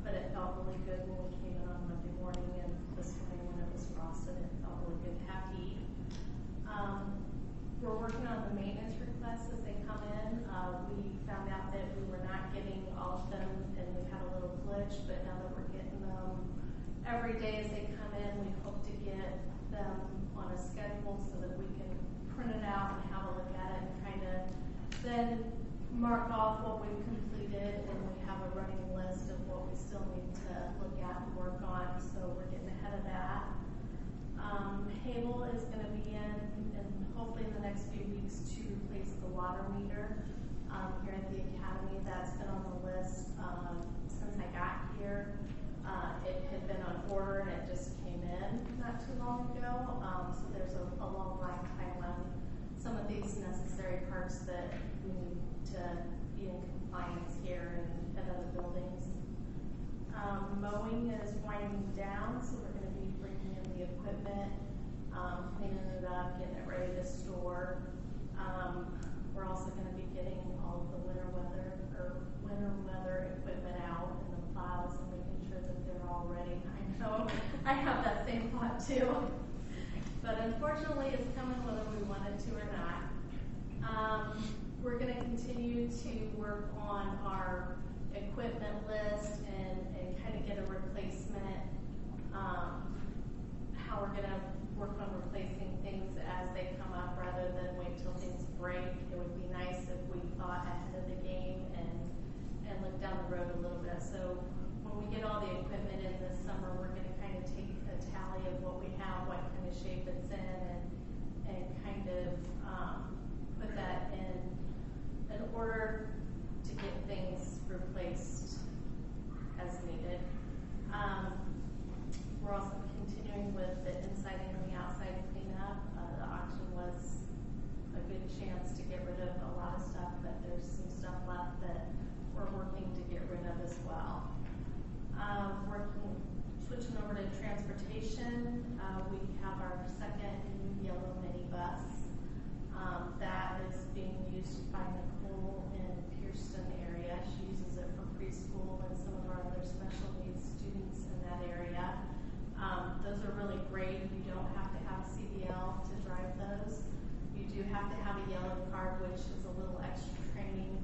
But it felt really good when we came in on Monday morning, and this morning when it was frosted, it felt really good, happy. We're working on the maintenance requests as they come in. We found out that we were not getting all of them, and we had a little glitch, but now that we're getting them every day as they come in, we hope to get them on a schedule so that we can print it out and have a look at it and kind of then mark off what we've completed, and we have a running list of what we still need to look at and work on, so we're getting ahead of that. Hable is going to be in and hopefully in the next few weeks to replace the water meter here at the academy. That's been on the list since I got here. It had been on order and it just came in not too long ago, so there's a long lifetime on some of these necessary parts that we need to be in compliance here and at other buildings. Mowing is winding down, so we're going to be bringing in the equipment, cleaning it up, getting it ready to store. We're also going to be getting all of the winter weather equipment out and the plows and making sure that they're all ready. I know I have that same thought too, but unfortunately it's coming whether we want it to or not. We're going to continue to work on our equipment list and kind of get a replacement, how we're going to work on replacing things as they come up rather than wait till things break. It would be nice if we thought ahead of the game and look down the road a little bit. So when we get all the equipment in this summer, we're going to kind of take a tally of what we have, what kind of shape it's in, and kind of put that in order to get things replaced as needed. We're also continuing with the inside and the outside cleanup. The auction was a good chance to get rid of a lot of stuff, but there's some stuff left that we're working to get rid of as well. Switching over to transportation, we have our second new yellow minibus. That is being used by Nicole in Pearson area. She uses it for preschool and some of our other special needs students in that area. Those are really great. You don't have to have a CDL to drive those. You do have to have a yellow card, which is a little extra training,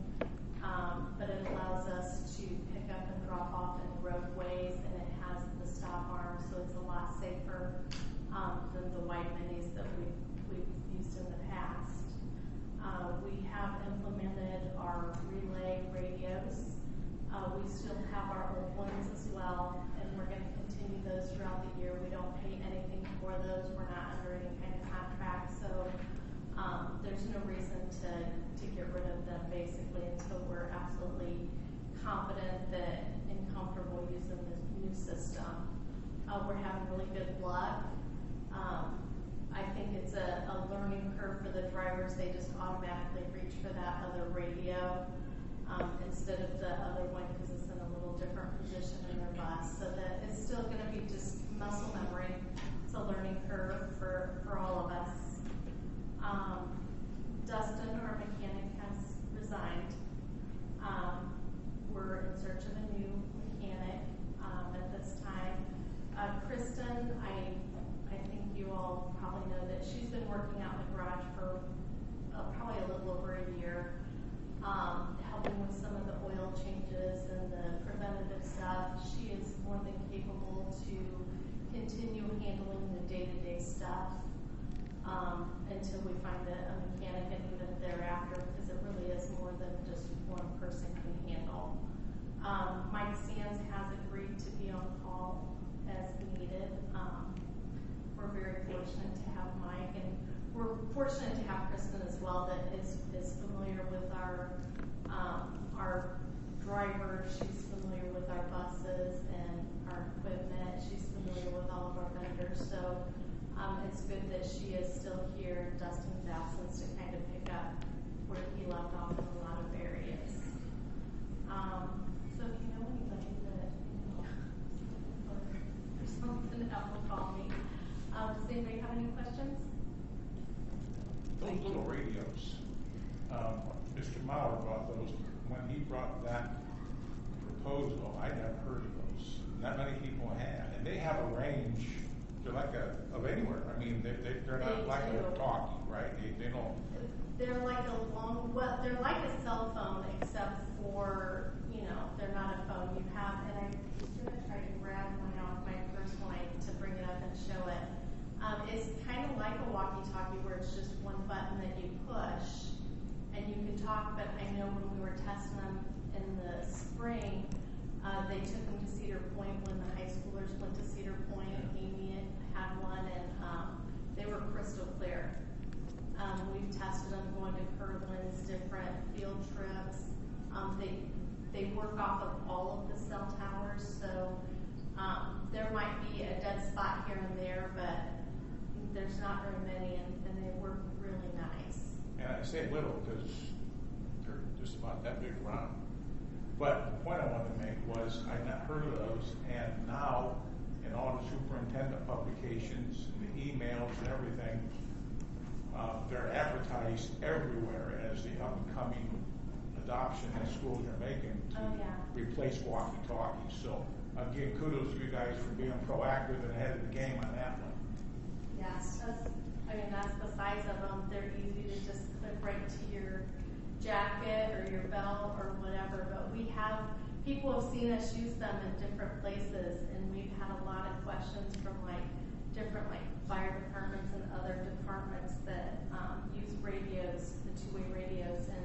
but it allows us to pick up and drop off in roadways, and it has the stop arm, so it's a lot safer than the white minis that we've used in the past. We have implemented our relay radios. We still have our old ones as well, and we're going to continue those throughout the year. We don't pay anything for those. We're not under any kind of contract, so there's no reason to get rid of them basically until we're absolutely confident and comfortable using this new system. We're having really good luck. I think it's a learning curve for the drivers. They just automatically reach for that other radio instead of the other one because it's in a little different position in their bus. So that it's still going to be just muscle memory. It's a learning curve for all of us. Dustin, our mechanic, has resigned. We're in search of a new mechanic at this time. Kristen, I think you all probably know that she's been working out in the garage for probably a little over a year, helping with some of the oil changes and the preventative stuff. She is more than capable to continue handling the day-to-day stuff until we find a mechanic, and even thereafter, because it really is more than just one person can handle. Mike Sands has agreed to be on call as needed. We're very fortunate to have Mike, and we're fortunate to have Kristen as well, that is familiar with our drivers. She's familiar with our buses and our equipment. She's familiar with all of our vendors. So it's good that she is still here in Dustin's absence to kind of pick up where he left off in a lot of areas. So if you know anybody that or something, that will call me. Does anybody have any questions? Those little radios, Mr. Mauer brought those. When he brought that proposal, I never heard of those. Not many people have, and they have a range. They're like of anywhere. I mean, they're not like a talkie, right? They don't. They're like they're like a cell phone, except for, they're not a phone. You have, and I'm gonna try to grab one off my first one to bring it up and show it. It's kind of like a walkie-talkie where it's just one button that you push, and you can talk. But I know when we were testing them in the spring, they took them to Cedar Point when the high schoolers went to Cedar Point. Amy had one, and they were crystal clear. We've tested them going to Kirtland's, different field trips. They work off of all of the cell towers, so there might be a dead spot here and there, but there's not very many, and they work really nice. and I say little because they're just about that big around. But the point I wanted to make was I'd not heard of those, and now in all the superintendent publications, and the emails and everything, they're advertised everywhere as the upcoming adoption that schools are making to replace walkie-talkies. So again, kudos to you guys for being proactive and ahead of the game on that one. Yes, that's the size of them. They're easy to just clip right to your jacket or your belt or whatever. But people have seen us use them in different places, and we've had a lot of questions from different fire departments and other departments that use radios, the two-way radios, and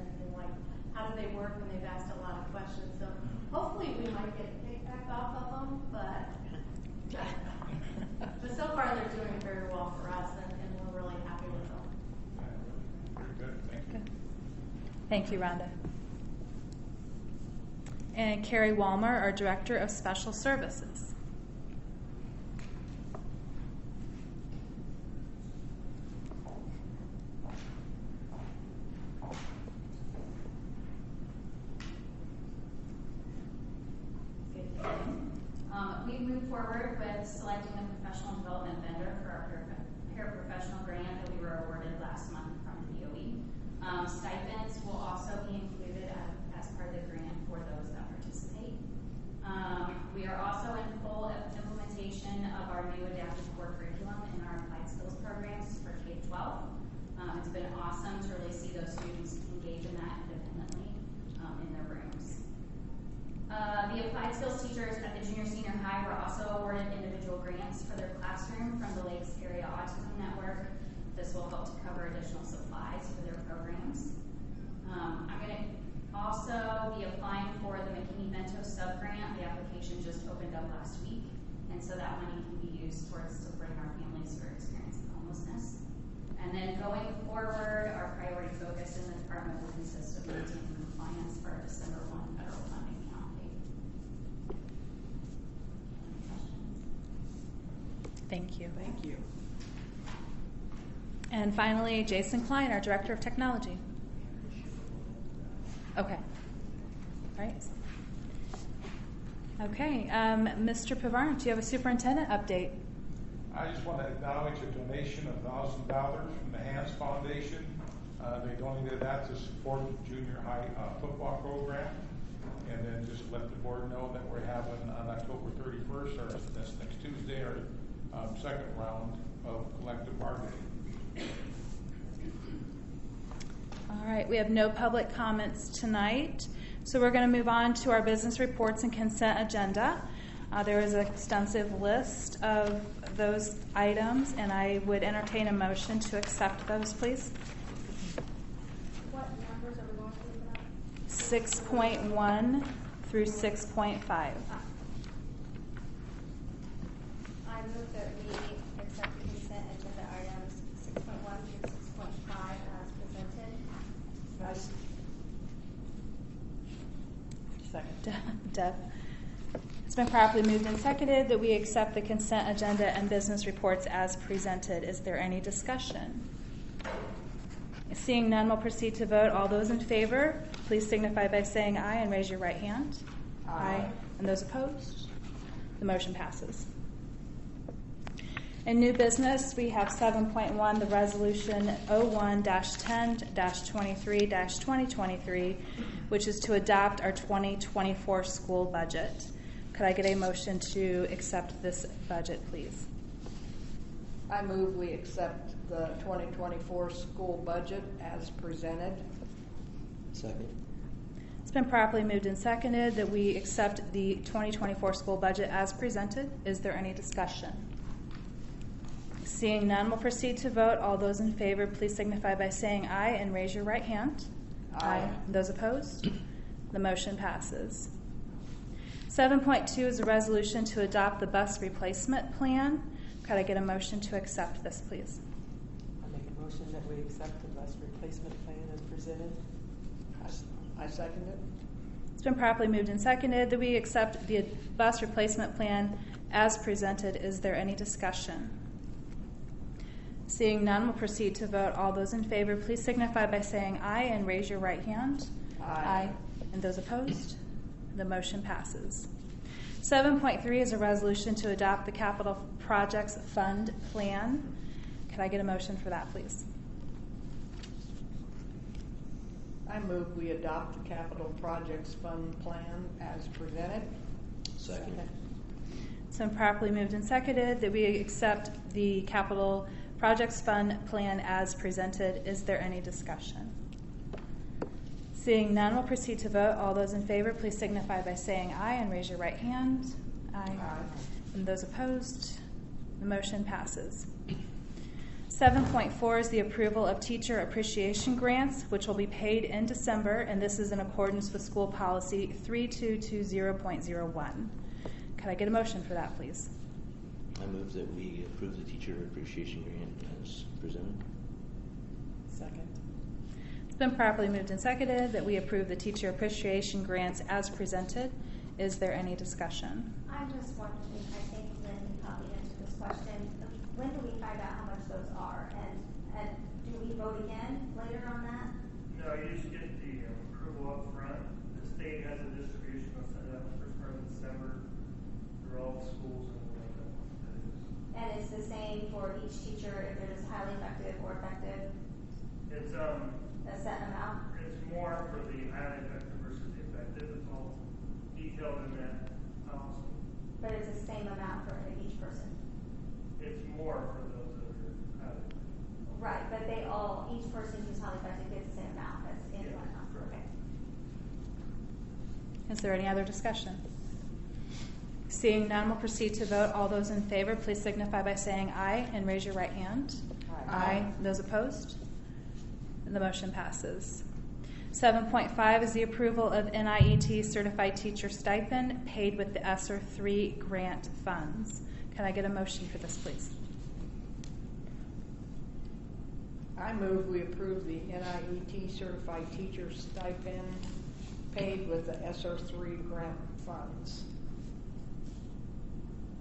how do they work, and they've asked a lot of questions. So hopefully we might get a kickback off of them, but so far they're doing very well for us, and we're really happy with them. Very good, thank you. Thank you, Rhonda. And Carrie Walmer, our Director of Special Services. We moved forward with selecting a professional development vendor for our paraprofessional grant that we were awarded last month from the DOE. Stipends will also be included as part of the grant for those that participate. We are also in full implementation of our new adaptive core curriculum in our applied skills programs for K-12. It's been awesome to really see those students engage in that independently in their rooms. The applied skills teachers at the junior senior high were also awarded individual grants for their classroom from the Lakes Area Autism Network. This will help to cover additional supplies for their programs. I'm going to also be applying for the McKinney-Vento sub-grant. The application just opened up last week, and so that money can be used towards supporting our families who are experiencing homelessness. And then going forward, our priority focus in the department will consist of maintaining compliance for our December 1 federal funding count date. Any questions? Thank you. Thank you. And finally, Jason Klein, our Director of Technology. Okay. All right. Okay. Mr. Pavarn, do you have a superintendent update? I just want to acknowledge a donation of $1,000 from the Hands Foundation. They donated that to support the junior high football program. And then just let the board know that we're having on October 31st, or that's next Tuesday, our second round of collective bargaining. All right, we have no public comments tonight, so we're going to move on to our business reports and consent agenda. There is an extensive list of those items, and I would entertain a motion to accept those, please. What numbers are we going through for that? 6.1 through 6.5. I move that we accept the consent agenda items 6.1 through 6.5 as presented. Second. Deb. It's been properly moved and seconded that we accept the consent agenda and business reports as presented. Is there any discussion? Seeing none, we'll proceed to vote. All those in favor, please signify by saying aye and raise your right hand. Aye. And those opposed? The motion passes. In new business, we have 7.1, the resolution 01-10-23-2023, which is to adopt our 2024 school budget. Could I get a motion to accept this budget, please? I move we accept the 2024 school budget as presented. Second. It's been properly moved and seconded that we accept the 2024 school budget as presented. Is there any discussion? Seeing none, we'll proceed to vote. All those in favor, please signify by saying aye and raise your right hand. Aye. Those opposed? The motion passes. 7.2 is a resolution to adopt the bus replacement plan. Could I get a motion to accept this, please? I make a motion that we accept the bus replacement plan as presented. I second it. It's been properly moved and seconded that we accept the bus replacement plan as presented. Is there any discussion? Seeing none, we'll proceed to vote. All those in favor, please signify by saying aye and raise your right hand. Aye. And those opposed? The motion passes. 7.3 is a resolution to adopt the Capital Projects Fund Plan. Could I get a motion for that, please? I move we adopt the Capital Projects Fund Plan as presented. Second. It's been properly moved and seconded that we accept the Capital Projects Fund Plan as presented. Is there any discussion? Seeing none, we'll proceed to vote. All those in favor, please signify by saying aye and raise your right hand. Aye. And those opposed? The motion passes. 7.4 is the approval of teacher appreciation grants, which will be paid in December, and this is in accordance with school policy 3220.01. Could I get a motion for that, please? I move that we approve the teacher appreciation grant as presented. Second. It's been properly moved and seconded that we approve the teacher appreciation grants as presented. Is there any discussion? I'm just wondering, I think Lynn can probably answer this question. When do we find out how much those are? And do we vote again later on that? No, you just get the approval up front. The state has a distribution that's set up for part of December for all the schools in Orlando. And it's the same for each teacher if they're just highly effective or effective? It's a set amount? It's more for the highly effective versus the effective. It's all detailed in that policy. But it's the same amount for each person? It's more for those that are highly effective. Right, but they all, each person who's highly effective gets the same amount as anyone else. Okay. Is there any other discussion? Seeing none, we'll proceed to vote. All those in favor, please signify by saying aye and raise your right hand. Aye. Those opposed? And the motion passes. 7.5 is the approval of NIET certified teacher stipend paid with the ESSER 3 grant funds. Can I get a motion for this, please? I move we approve the NIET certified teacher stipend paid with the ESSER 3 grant funds.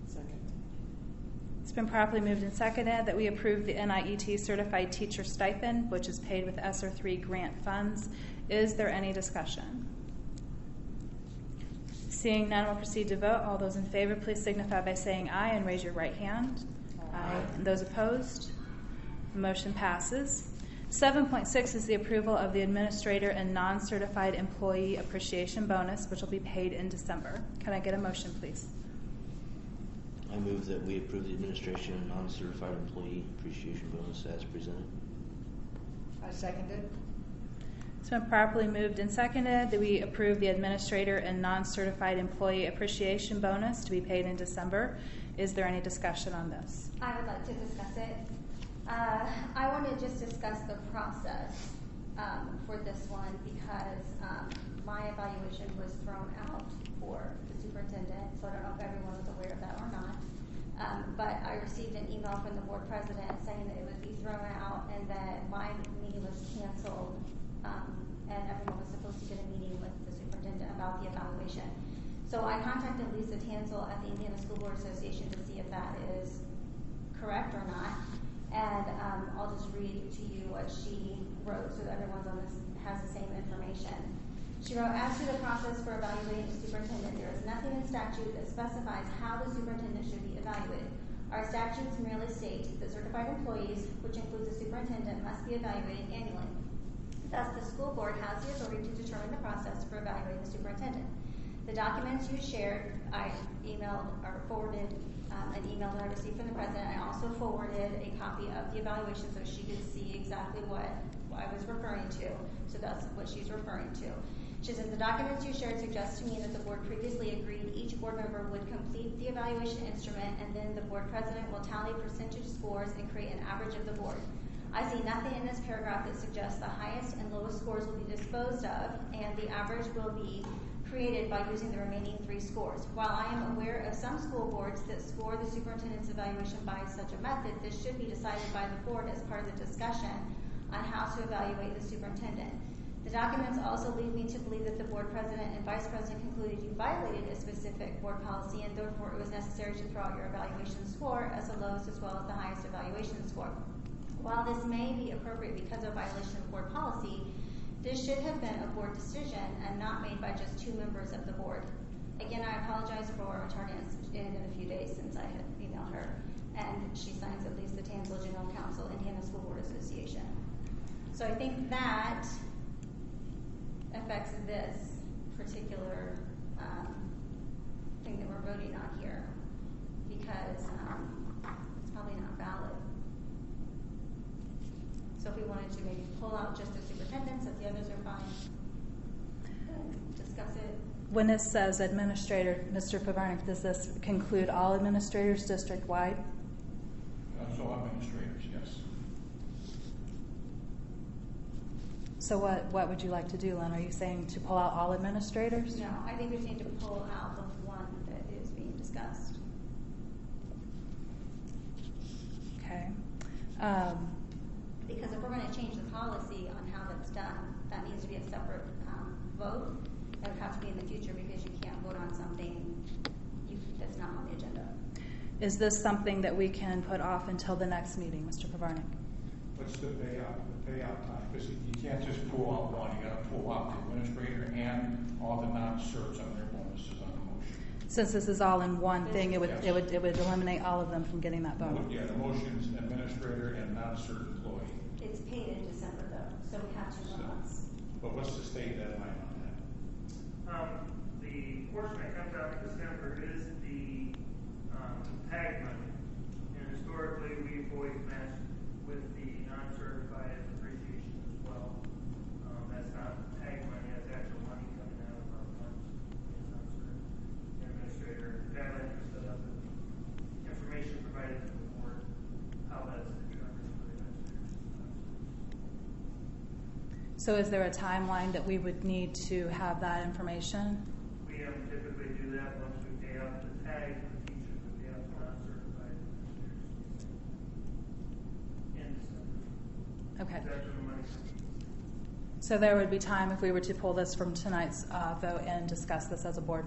Second. It's been properly moved and seconded that we approve the NIET certified teacher stipend, which is paid with ESSER 3 grant funds. Is there any discussion? Seeing none, we'll proceed to vote. All those in favor, please signify by saying aye and raise your right hand. Aye. And those opposed? The motion passes. 7.6 is the approval of the administrator and non-certified employee appreciation bonus, which will be paid in December. Can I get a motion, please? I move that we approve the administration and non-certified employee appreciation bonus as presented. I seconded. It's been properly moved and seconded that we approve the administrator and non-certified employee appreciation bonus to be paid in December. Is there any discussion on this? I would like to discuss it. I want to just discuss the process for this one because my evaluation was thrown out for the superintendent, so I don't know if everyone was aware of that or not. But I received an email from the board president saying that it would be thrown out and that my meeting was canceled and everyone was supposed to get a meeting with the superintendent about the evaluation. So I contacted Lisa Tansel at the Indiana School Board Association to see if that is correct or not. And I'll just read to you what she wrote so that everyone's on this has the same information. She wrote, as to the process for evaluating the superintendent, there is nothing in statute that specifies how the superintendent should be evaluated. Our statutes merely state that certified employees, which includes the superintendent, must be evaluated annually. Thus, the school board has the authority to determine the process for evaluating the superintendent. The documents you shared, I emailed or forwarded an email that I received from the president. I also forwarded a copy of the evaluation so she could see exactly what I was referring to. So that's what she's referring to. She says, the documents you shared suggest to me that the board previously agreed each board member would complete the evaluation instrument and then the board president will tally percentage scores and create an average of the board. I see nothing in this paragraph that suggests the highest and lowest scores will be disposed of and the average will be created by using the remaining 3 scores. While I am aware of some school boards that score the superintendent's evaluation by such a method, this should be decided by the board as part of the discussion on how to evaluate the superintendent. The documents also lead me to believe that the board president and vice president concluded you violated a specific board policy and therefore it was necessary to throw out your evaluation score as the lowest as well as the highest evaluation score. While this may be appropriate because of violation of board policy, this should have been a board decision and not made by just 2 members of the board. Again, I apologize for tardiness. It's been a few days since I had emailed her, and she signs at least the Townsville General Council, Indiana School Board Association. So I think that affects this particular thing that we're voting on here, because it's probably not valid. So if we wanted to maybe pull out just the superintendents, if the others are fine, discuss it. When it says administrator, Mr. Pavarnik, does this conclude all administrators district-wide? So administrators, yes. So what would you like to do, Lynn? Are you saying to pull out all administrators? No, I think we just need to pull out the one that is being discussed. Okay. Because if we're going to change the policy on how that's done, that needs to be a separate vote. That would have to be in the future, because you can't vote on something that's not on the agenda. Is this something that we can put off until the next meeting, Mr. Pavarnik? What's the payout time? Because you can't just pull out one. You got to pull out the administrator and all the non-certs on their bonuses on the motion. Since this is all in one thing, it would eliminate all of them from getting that vote. Yeah, the motion is administrator and non-cert employee. It's paid in December, though, so we have 2 months. But what's the state deadline on that? The portion that comes out in December is the tag money. And historically, we've always matched with the non-certified appreciation as well. That's not tag money, that's actual money coming out of our funds. Administrator, guidelines are set up with information provided to the board, how that's determined for the administrators. So is there a timeline that we would need to have that information? We typically do that once we pay out the tag for teachers, we pay out the non-certified administrators in December. Okay. That's when the money comes. So there would be time if we were to pull this from tonight's vote and discuss this as a board?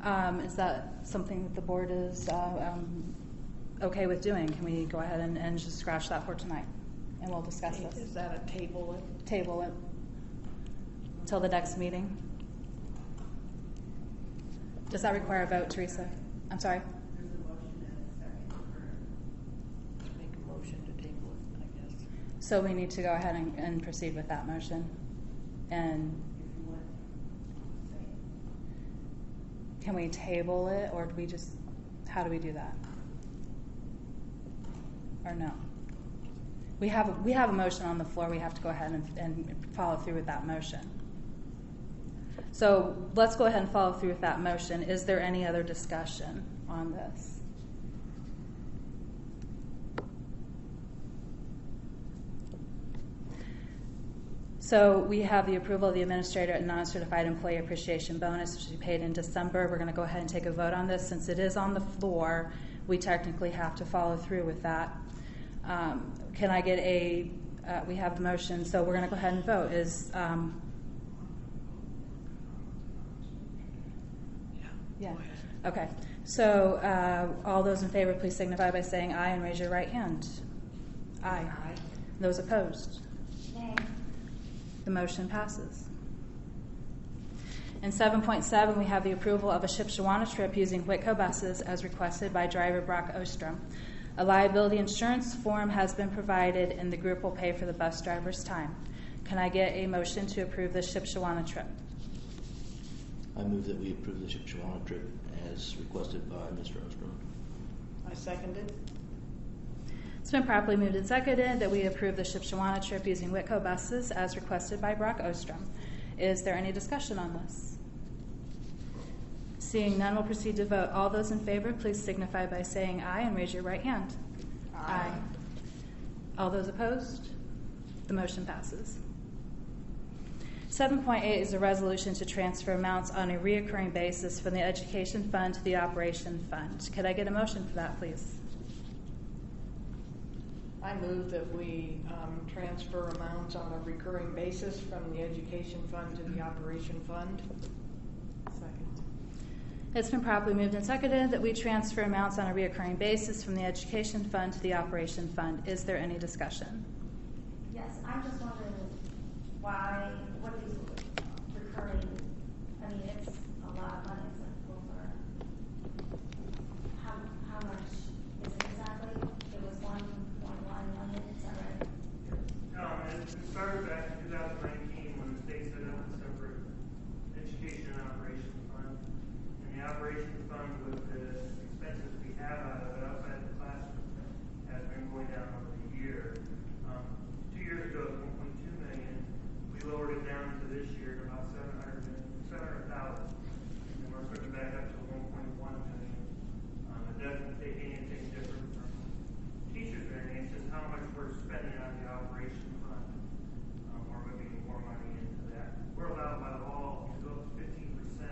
Okay. Is that something that the board is okay with doing? Can we go ahead and just scratch that for tonight? And we'll discuss this. Is that a table? Table it until the next meeting. Does that require a vote, Teresa? I'm sorry? There's a motion and a second. Let's make a motion to table it, I guess. So we need to go ahead and proceed with that motion. And If you want to say. can we table it, or do we just, how do we do that? Or no? We have a motion on the floor. We have to go ahead and follow through with that motion. So let's go ahead and follow through with that motion. Is there any other discussion on this? So we have the approval of the administrator and non-certified employee appreciation bonus, which we paid in December. We're going to go ahead and take a vote on this. Since it is on the floor, we technically have to follow through with that. Can I get we have the motion, so we're going to go ahead and vote. Yeah. Okay. So all those in favor, please signify by saying aye and raise your right hand. Aye. Aye. Those opposed? Nay. The motion passes. In 7.7, we have the approval of a Shipshewana trip using Whitco buses as requested by driver Brock Ostrom. A liability insurance form has been provided, and the group will pay for the bus driver's time. Can I get a motion to approve the Shipshewana trip? I move that we approve the Shipshewana trip as requested by Mr. Ostrom. I second it. It's been properly moved and seconded that we approve the Shipshewana trip using Whitco buses as requested by Brock Ostrom. Is there any discussion on this? Seeing none, we'll proceed to vote. All those in favor, please signify by saying aye and raise your right hand. Aye. All those opposed? The motion passes. 7.8 is a resolution to transfer amounts on a reoccurring basis from the Education Fund to the Operation Fund. Could I get a motion for that, please? I move that we transfer amounts on a recurring basis from the Education Fund to the Operation Fund. Second. It's been properly moved and seconded that we transfer amounts on a reoccurring basis from the education fund to the operation fund. Is there any discussion? Yes, I'm just wondering why, what these recurring, I mean, it's a lot of money, it's like over, how much is it exactly? It was 1.1 million, is that right? It started back in 2019 when the state set up a separate education and operations fund. And the operations fund, with the expenses we have out of it outside the classroom, has been going down over the year. 2 years ago, it was 1.2 million. We lowered it down to this year to about 700,000. And we're putting it back up to 1.1 million. It doesn't take anything different from teachers' variance, just how much we're spending on the operation fund. We're moving more money into that. We're allowed by law to go up to 15%.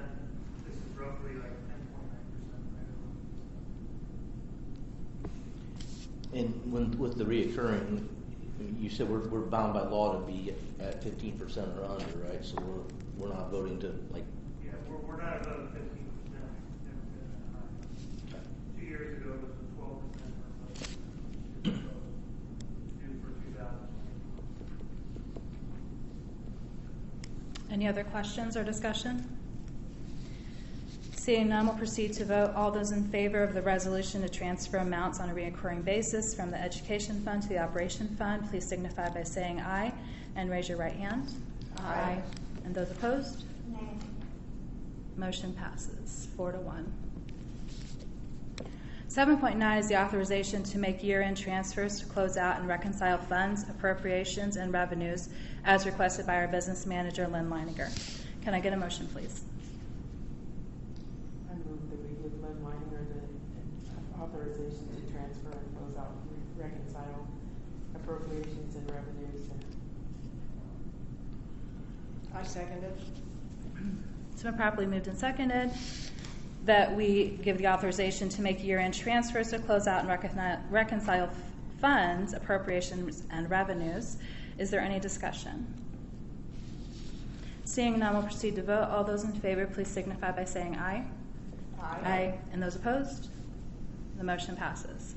This is roughly like 10.9% right now. And with the reoccurring, you said we're bound by law to be at 15% or under, right? So we're not voting to like. Yeah, we're not above 15%. Never been that high. 2 years ago, it was 12%. Due for 2020. Any other questions or discussion? Seeing none, we'll proceed to vote. All those in favor of the resolution to transfer amounts on a recurring basis from the education fund to the operation fund, please signify by saying aye and raise your right hand. Aye. And those opposed? Nay. Motion passes 4-1. 7.9 is the authorization to make year-end transfers to close out and reconcile funds, appropriations, and revenues as requested by our business manager, Lynn Leininger. Can I get a motion, please? I move that we give Lynn Leininger the authorization to transfer and close out and reconcile appropriations and revenues. I second it. It's been properly moved and seconded that we give the authorization to make year-end transfers to close out and reconcile funds, appropriations, and revenues. Is there any discussion? Seeing none, we'll proceed to vote. All those in favor, please signify by saying aye. Aye. And those opposed? The motion passes.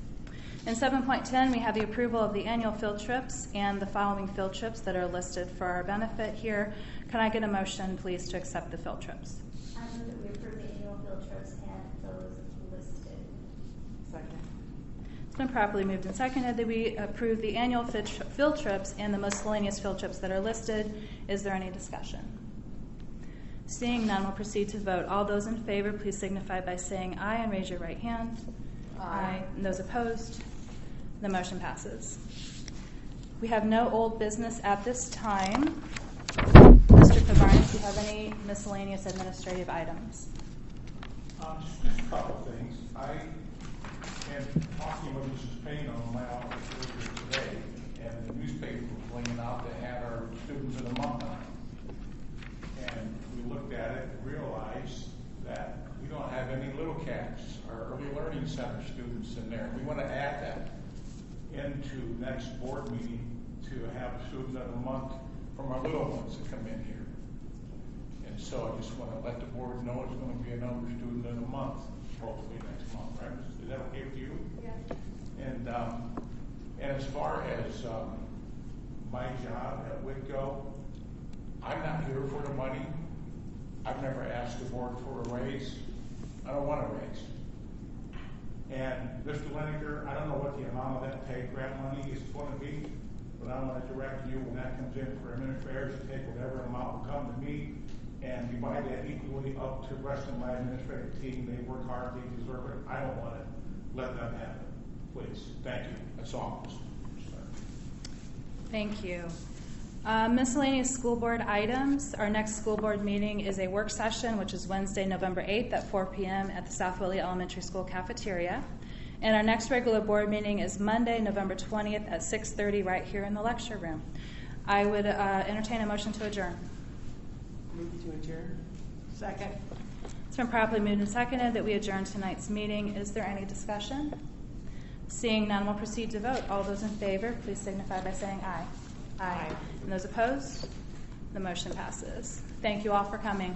In 7.10, we have the approval of the annual field trips and the following field trips that are listed for our benefit here. Can I get a motion, please, to accept the field trips? I move that we approve the annual field trips and those listed. Second. It's been properly moved and seconded that we approve the annual field trips and the miscellaneous field trips that are listed. Is there any discussion? Seeing none, we'll proceed to vote. All those in favor, please signify by saying aye and raise your right hand. Aye. And those opposed? The motion passes. We have no old business at this time. Mr. Cabarnes, do you have any miscellaneous administrative items? Just a couple things. I am talking with Mrs. Payne on my office earlier today, and the newspaper was laying out that had our students in a month on it. And we looked at it and realized that we don't have any Little Cats, our Early Learning Center students in there. We want to add that into next board meeting to have a student of the month from our little ones that come in here. And so I just want to let the board know it's going to be another student of the month, hopefully next month, right? Is that okay with you? Yeah. And as far as my job at Whitco, I'm not here for the money. I've never asked the board for a raise. I don't want a raise. And Mr. Leininger, I don't know what the amount of that pay grant money is going to be, but I want to direct you when that comes in for administrators to take whatever amount will come to me and divide that equally up to the rest of my administrative team. They work hard, they deserve it. I don't want to let them have it. Please, thank you. That's all. Thank you. Miscellaneous school board items. Our next school board meeting is a work session, which is Wednesday, November 8th at 4 p.m. at the South Whitley Elementary School cafeteria. And our next regular board meeting is Monday, November 20th at 6:30 right here in the lecture room. I would entertain a motion to adjourn. Move to adjourn. Second. It's been properly moved and seconded that we adjourn tonight's meeting. Is there any discussion? Seeing none, we'll proceed to vote. All those in favor, please signify by saying aye. Aye. And those opposed? The motion passes. Thank you all for coming.